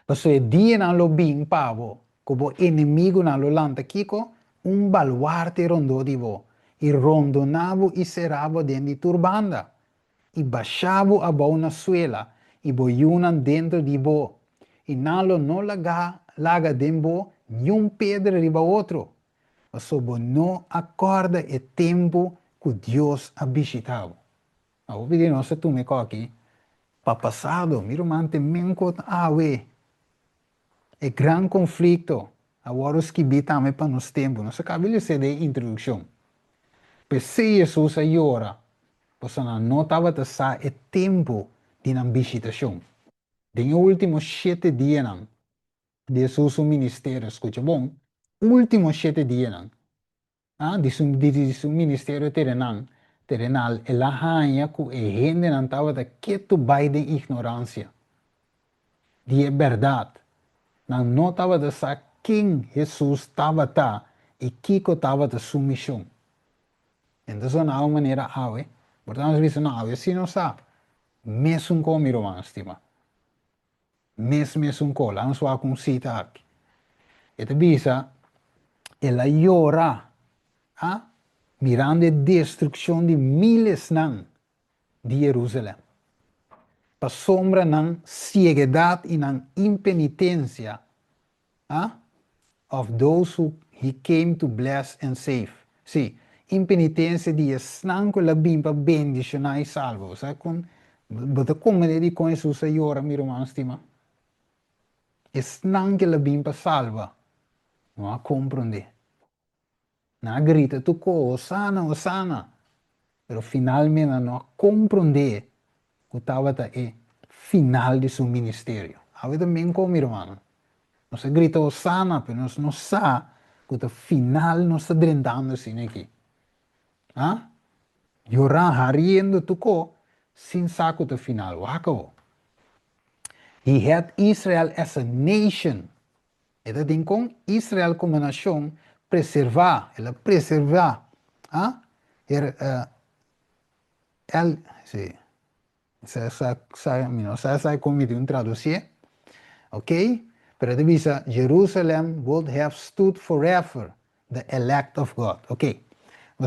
Speaker 1: Paso el día na lo bin pavo, como inimigo na lo lanta kiko, un baluarte rondo di vo, e rondonavo e seravo dentro turbanda, e baixavo a bo na suela, e boiunan dentro di vo, e nalo no laga dembo, nenhum pedra riba outro. Paso bo no acorda e tempo que Deus ha visitado. A ouvir não se tu me aqui, pa passado, miro mante menco awe, é grande conflito. Agora os que também para nos tempos. Não se acaba de ser de introdução. Mas se Jesus agora, você não estava a ser o tempo de uma visitação. Den últimos 7 dias, de Jesus ministério, escuta bom, últimos 7 dias, de seu ministério terrenal, ela rainha que a gente não estava quieto by de ignorância. De verdade. Não estava de saber quem Jesus estava e que estava de sua missão. Então, na maneira, portanto, às vezes, não, se não sabe, mesmo com meu irmão, estima. Mesmo com, lá não só com cita aqui. Então, bisa, ela llora, mirando a destruição de miles de Jerusalém. Para sombra não ceguidade e não impenitência, of those who he came to bless and save. Sim, impenitência de snanco la bimpa bendicionar e salvo. Sabe com Bota como de com Jesus a llora, mi hermano estima. Es nan que la bimpa salva. No a comprende. Na grita tu ko, Osana, Osana. Pero finalmente no a comprende que estava é final de seu ministério. A vida também como, irmão. Nós grita Osana, pero nós não sabe que o final não está drendando assim aqui. Ah? Llorar, riendo tu ko, sin saco o final. Wako. He had Israel as a nation. Ele tem com Israel como nação preservar, ela preservar. Ah? El, sí. Sai como de traduzir, ok? Pero divisa, Jerusalem would have stood forever, the elect of God, ok?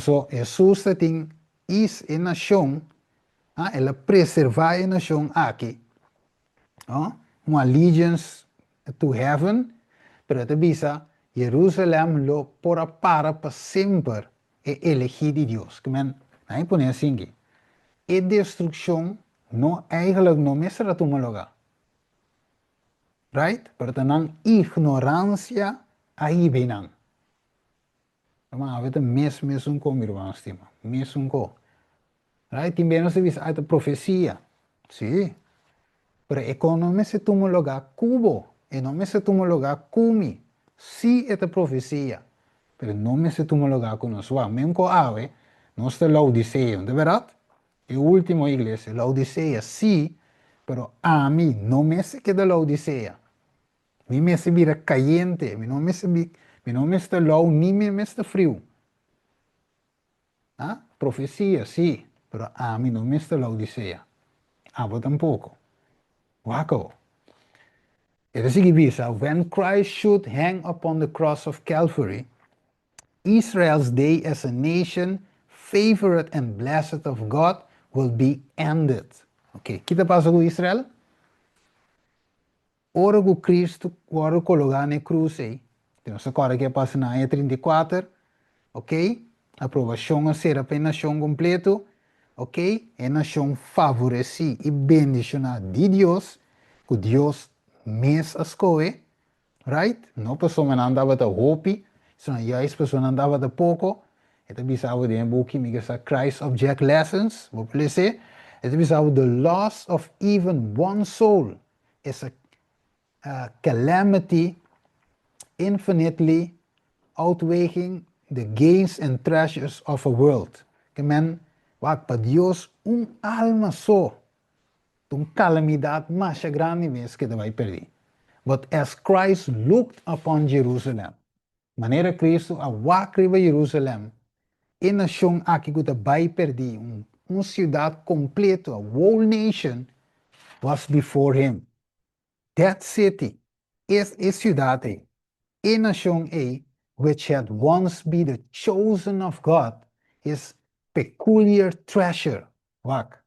Speaker 1: So, Jesus tem is a nação, ela preservar a nação aqui, uma allegiance to heaven, pero divisa, Jerusalem lo para sempre é elegir de Deus. Que men, aí põe assim aqui. E destrucção não eigenlijk não me será tu lugar. Right? Pertenang ignorância aí benang. Mas a vezes mesmo com meu irmão estima, mesmo com. Right? Também não se diz a profecia. Sim. Pero economia se toma lugar cubo, e não me se toma lugar cumi. Sim, esta profecia. Pero não me se toma lugar conosco. Mesmo com a ave, nós está Laodiceia, de verdade? E o último igreja, Laodiceia, sim, pero a mim não me se queda Laodiceia. Mi me se vira caliente, mi não me está low, ni me está frio. Ah? Profecia, sim, pero a mim não me está Laodiceia. A vos tampouco. Waco. It is visa, when Christ should hang upon the cross of Calvary, Israel's day as a nation, favored and blessed of God, will be ended. Ok, kita passa com Israel? Ora que Cristo, ora colocar na cruz aí. Então, essa coisa que passa na área 34, ok? Aprovação a ser a nação completo, ok? É nação favorecida e bendicionada de Deus, que Deus mes escolhe, right? Não pessoa não andava da hope, senão já as pessoas não andava da pouco. Então, bisava de um book que é Christ Object Lessons, vou dizer. Então, bisava the loss of even one soul. Essa calamity infinitely outweighing the gains and treasures of a world. Que men, wak pa Dios alma só, calamidade mais grande vez que vai perder. But as Christ looked upon Jerusalem, maneira Cristo a wakriba Jerusalem, e nação aqui que vai perder, cidade completa, a whole nation was before him. That city is a cidade, a nação a which had once been the chosen of God, his peculiar treasure. Wak.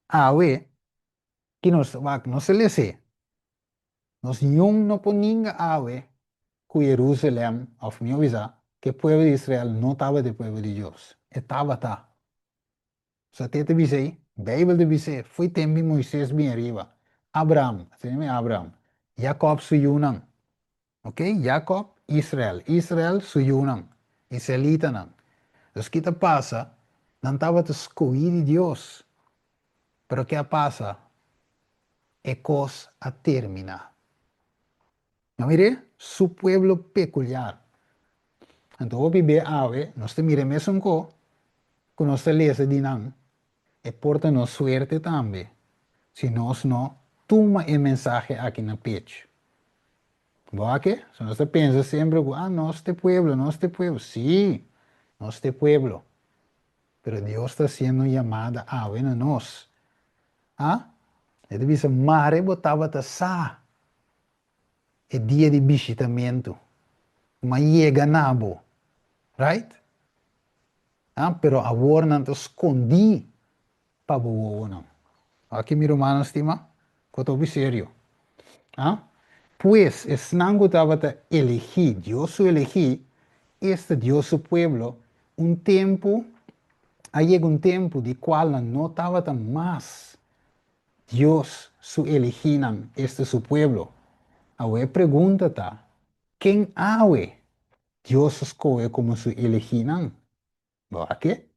Speaker 1: Awe, que não se lê se. Nos yung no poninga awe, que Jerusalém, of mi avisa, que o povo de Israel não estava de povo de Deus. Estava, tá. Só te avisei, Bíblia te avisei, foi tempo Moisés bem arriba. Abraham, se chama Abraham. Jacob suyunang. Ok? Jacob, Israel. Israel suyunang. Israelita nang. Então, o que passa? Não estava te escolher de Deus. Pero o que passa? É coisa a terminar. Não mire? Su pueblo peculiar. Então, o bebê ave, nós te mire mesmo que nós te lese de não, e porta nos suerte também. Se nós não, toma a mensagem aqui na pecho. Boa que? Se nós pensa sempre, nós te pueblo, nós te pueblo. Sim, nós te pueblo. Pero Deus está sendo chamada a nós. Ah? Ele diz, mare botava ta sa. É dia de visitamento. Mas chega nabo. Right? Pero agora não te escondi para boa não. Aqui, meu irmão, estima, que eu estou sério. Pues, es nango estava a elegir, Deus elegir, este Deus su pueblo, tempo, aí chega tempo de qual não estava mais Dios su eleginan, este su pueblo. Ahora pregunta, ¿quién awe Dios escoge como su eleginan? ¿Verdad que?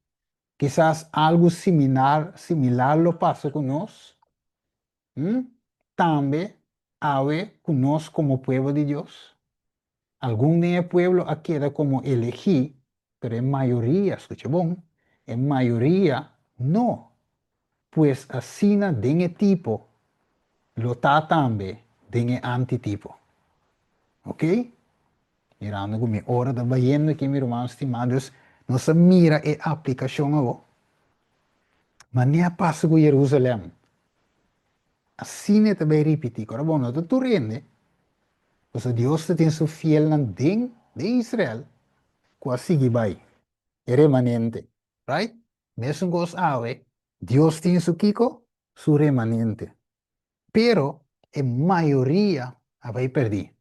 Speaker 1: Quizás algo similar lo pasa con nosotros. También awe con nosotros como pueblo de Dios. Algún día pueblo queda como elegí, pero en mayoría, escucha bon, en mayoría no. Pues así de tipo lo está también de antitipo. ¿Ok? Mirando com mi hora da bayendo aqui, meu irmão estimado, nossa mira e aplicação agora. Mas nem a passa com Jerusalém. Assim é também repetir. Agora, bom, não tu rende. Porque Deus tem seu fiel na ding de Israel. Quase que vai. É remanente. Right? Mesmo com os ave, Deus tem seu kiko, seu remanente. Pero, a maioria vai perder.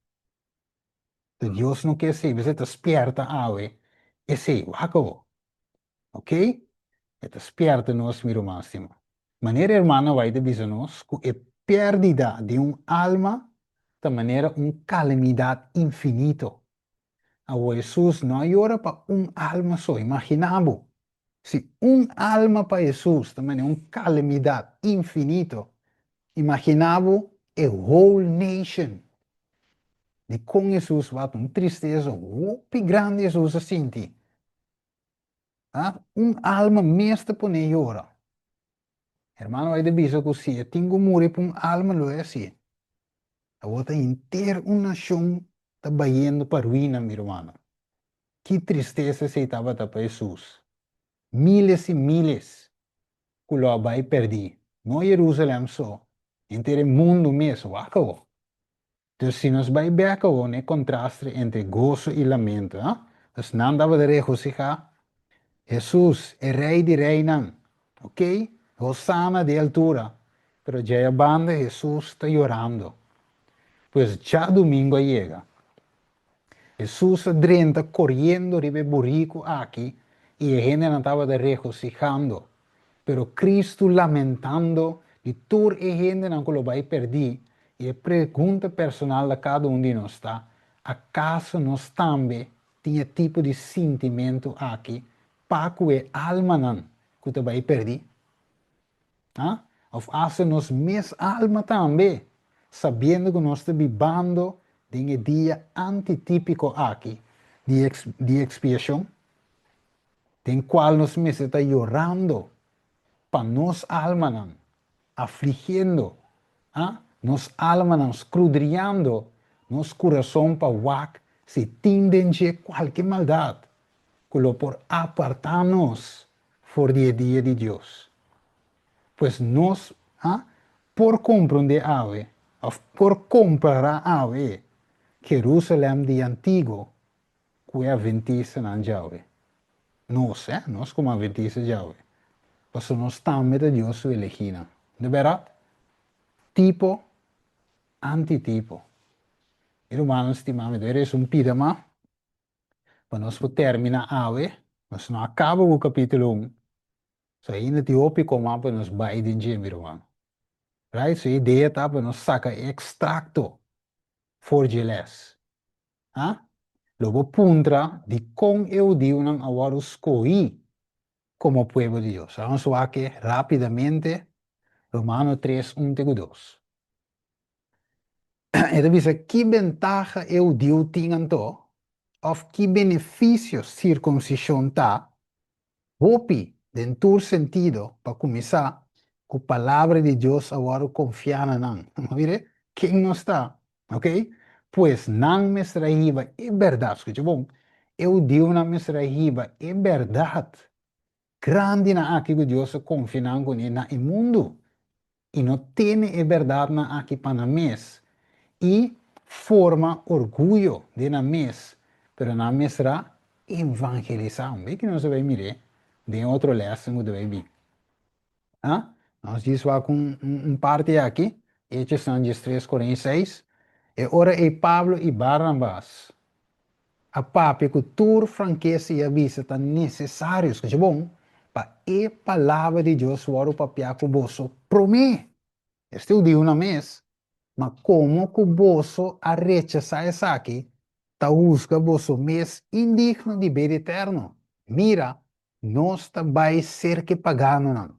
Speaker 1: Então, Deus não quer ser, você despierta ave, e sei, acabou. Ok? Het despierta nos, mi máximo. Maneira hermana vai dizer nos que a pérdida de alma de maneira calamidade infinito. A Jesus não llora para alma só, imaginamos. Se alma para Jesus também é calamidade infinito, imaginamos a whole nation. De com Jesus vai tristeza, grande Jesus sente. Ah? Alma mesmo para não llorar. Hermano, hay de viso que si tengo muri por alma lo es así. A outra inteira uma nação está bayendo para ruína, meu irmão. Que tristeza se estava para Jesus. Miles e miles que lo vai perder. Não Jerusalém só. Inteiro mundo mesmo, acabou. Então, se nós vai ver acabou, né, contraste entre gozo e lamento. Então, não dava de regocijar. Jesus é rei de reinan, ok? Hosanna de altura. Pero ya banda Jesús está llorando. Pues ya domingo llega. Jesús adrenta corriendo ribe burrico aquí y la gente no estaba de regocijando. Pero Cristo lamentando y toda la gente no lo va a perder. Y la pregunta personal de cada uno de nosotros está, ¿acaso nos también tiene tipo de sentimiento aquí para que alma no que te va a perder? ¿Ah? Of hace-nos mes alma também, sabendo que nós estamos vivendo em um dia antitípico aqui, de expiação, em qual nós mesmos estamos chorando para nos alma, afligindo, nos alma, escudriando, nos coração para ver se tinden de qualquer maldade, que lo por apartar-nos por dia de Deus. Pues nos, por compreender ave, por comparar ave, Jerusalém de antigo, que a ventice não jave. Nós como a ventice jave. Pues nós também de Deus elegina. De verdade? Tipo, antitipo. Hermanos, estimamos, eres pidama, para nós terminar ave, nós não acaba o capítulo 1. So, ainda te opi como para nós vai de dia, meu irmão. Right? So, a ideia tá para nós sacar extracto for geles. Logo puntra de com eu digo não agora escolhi como pueblo de Deus. Vamos ver aqui rapidamente Romano 3, 1 e 2. Ele diz, que ventaja eu digo tinham to, of que benefícios circuncisão tá, hopi, dentro sentido, para começar, com a palavra de Deus agora confiar não. Mire, quem não está, ok? Pues não me extraíba, é verdade, escucha bom, eu digo não me extraíba, é verdade. Grande na aqui que Deus confia com ele no mundo. E não tem é verdade na aqui para mês. E forma orgulho de na mês. Pero na mês será evangelização. Vê que nós vai mirar de outro lesson que vai vir. Nós diz com parte aqui, Hechos Anjos 3, 46. E ora é Pablo e Barnabas. A papi cultura, franqueza e avisa estão necessários, que é bom, para a palavra de Deus, o papel que você promete. Este o dia uma mês, mas como que o bolso a rechazar essa aqui, tá busca bolso mês indigno de ver eterno. Mira, nós vai ser que pagando não.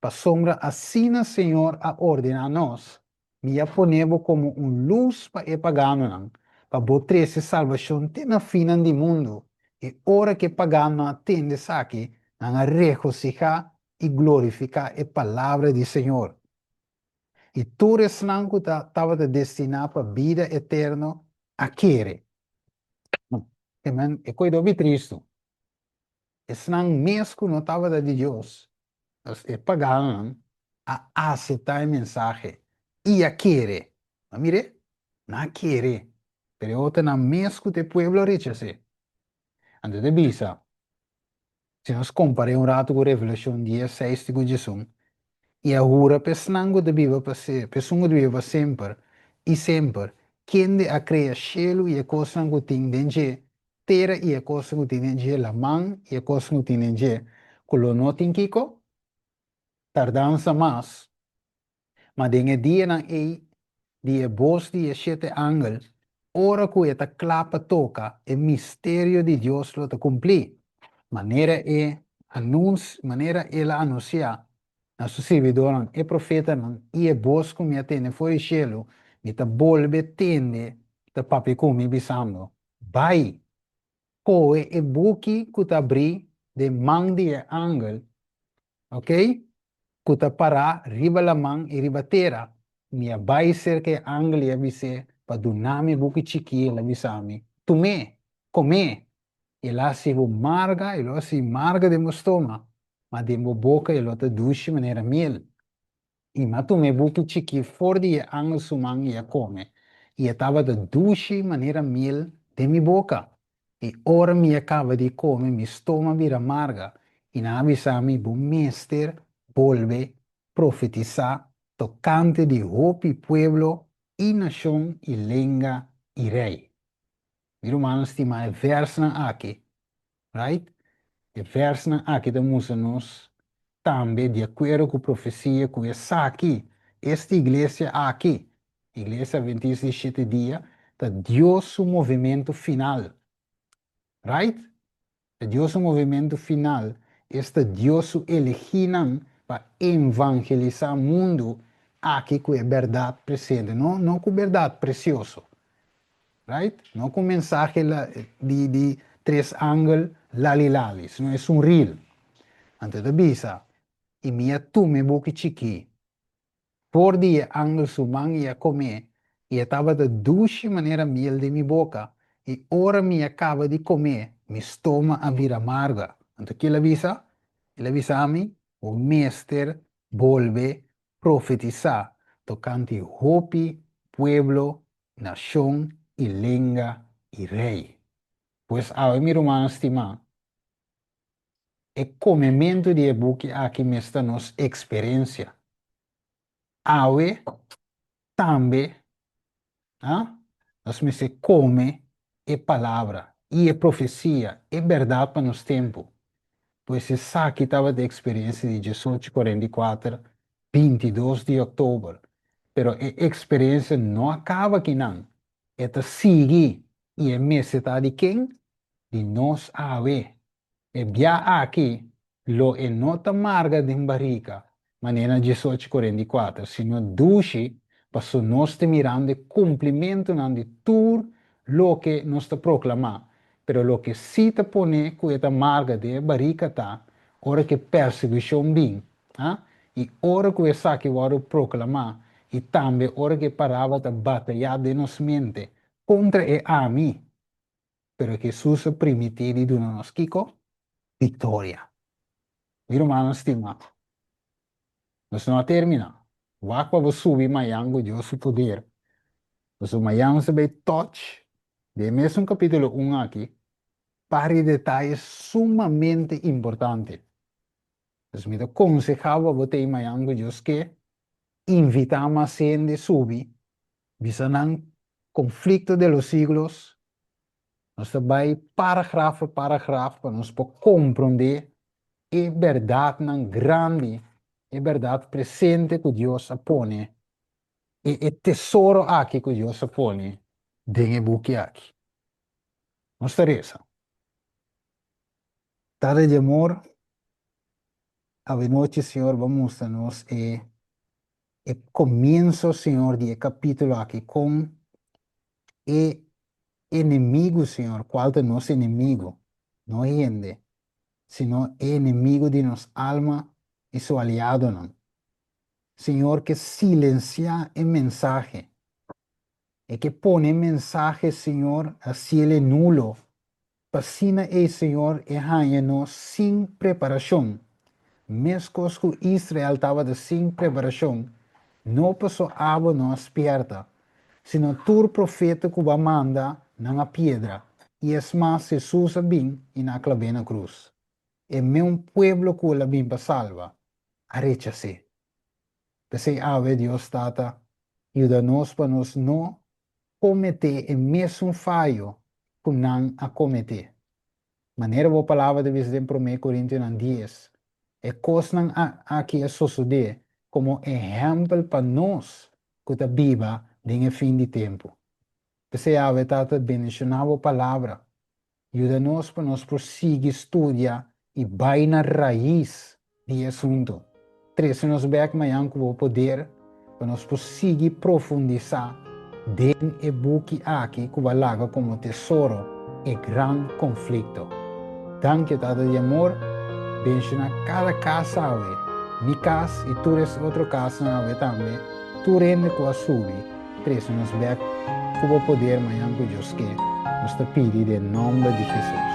Speaker 1: Para sombra assim o Senhor a ordena a nós, me a ponemos como luz para e pagando não, para botar essa salvação até na fina do mundo. E hora que pagando atende aqui, a regocijar e glorificar a palavra do Senhor. E tu resnango estava destinado para a vida eterna a querer. Amen. E coisa de Cristo. Resnang mesmo não estava de Deus. E pagaram a aceitar o mensagem. E a querer. Mas mire, não querer. Pero outra na mesmo de pueblo rechace. Antes de visa, se nós comparamos um rato com Revelação 16 de Jesus, e agora pesnango de viva para ser, pessoa de viva sempre e sempre, quem de a cria cielo e a coisa que tem dentro, terra e a coisa que tem dentro, la man e a coisa que tem dentro, colono tem kiko, tardança mais, mas dengue dia na dia voz dia sete angel, ora que eta clapa toca, o mistério de Deus lo te cumprir, maneira maneira ela anunciar, na sua servidora e profeta não e é voz como me atende foi cielo me ta bolbe tende ta papi como bisamo vai coe e buki kutabri de mang de angel, ok, kuta para riba lamang e riba terra mia vai ser que angel e avise pa dunami buki chiki la bisami tume come e lá se vo marga e lá se marga de mostoma ma de mo boca e lo ta dushi maneira miel. E tu me buki chiki fordi e ang sumang e come. E estava da dushi maneira mil de mi boca. E ora mi acaba de come, mi stoma vira amarga. E na avisami bu mester volve profetizar tocante de hopi pueblo e nação e lenga e rei. Mi romano stima e versna aqui, right? E versna aqui da musa nos também, de acordo com a profecia que está aqui, esta igreja aqui, igreja Adventista de 7 dias, está Deus o movimento final, right? Deus o movimento final, está Deus o elegindo para evangelizar o mundo aqui com a verdade presente, não com a verdade preciosa, right? Não com mensagem de três ângulos, lali, não é um real. Antes de bisa, e minha tu me boque chiqui, por dia angel sumang ia comer, e estava de duche maneira miel de mi boca, e ora me acaba de comer, mi stoma a vir amarga. Então que ele avisa a mim, o mestre volve profetizar, tocante hopi, pueblo, nação, e lenga, e rei. Pois, a mi irmã estimada, é comimento de e-book aqui me está nos experiência. Awe também, ah? Nós me se come é palavra, e é profecia, é verdade para nos tempo. Pois se sabe estava de experiência de 1844, 22 de outubro. Pero a experiência não acaba aqui não. Esta sigue e é meseta de quem? De nós awe. E via aqui, lo e nota marga de barrica, maneira 1844, sino duci, passo nós te mirando cumprimento de tudo lo que nós te proclama. Pero lo que si te pone com esta marga de barrica tá, ora que perseguição bem, ah? E ora que essa que varo proclamar, e também ora que parava de batalhar de nos mente contra e a mim. Pero Jesus permitiu de nós, Kiko, vitória. Mi romano stimato, non sono terminato. Wakwa va subi mayango Dio su poder. Então, mayango se vai touch. De mesmo capítulo 1 aqui, para detalhes sumamente importantes. Então, me aconsejava você mayango Deus que invitamos a gente subir, visando conflito de los siglos. Nós vai parágrafo, para nós compreender a verdade grande é verdade presente que Deus pone, é tesouro aqui que Deus pone, dentro do buque aqui. Não Teresa. Tarde de amor, a noite, Senhor, vamos a nos comienzo, Senhor, de capítulo aqui com e inimigo, Senhor, qual de nosso inimigo, não gente, sino inimigo de nossa alma e seu aliado, não. Senhor, que silencia el mensaje, e que pone mensaje, Senhor, así ele nulo. Pasina Senhor, e hanha-nos sem preparação. Mesmo que Israel estava sem preparação, não passou água não aperta, sino tu profeta que vai mandar na pedra. E é mais Jesus bem e na clave na cruz. É meu pueblo que o bem para salva. Arrecha-se. Pensei, ave Deus tata, ajuda-nos para nós não cometer o mesmo falho que não a cometer. Maneira boa palavra de vez em 1 Coríntios 10. É coisa não aqui a suceder como exemplo para nós que está viva em fim de tempo. Pensei, ave tata, bendicionava a palavra. Ajuda-nos para nós prosseguir estudar e vai na raiz do assunto. Três, nos vê amanhã com o poder para nós prosseguir profundizar dentro do buque aqui que vai lá como tesouro e grande conflito. Danke, Tata de amor, bendicionar cada casa, ave. Mi casa e tu eres outra casa, ave também. Tu rende com a sube. Três, nos vê com o poder amanhã com Deus que nos te pede em nome de Jesus.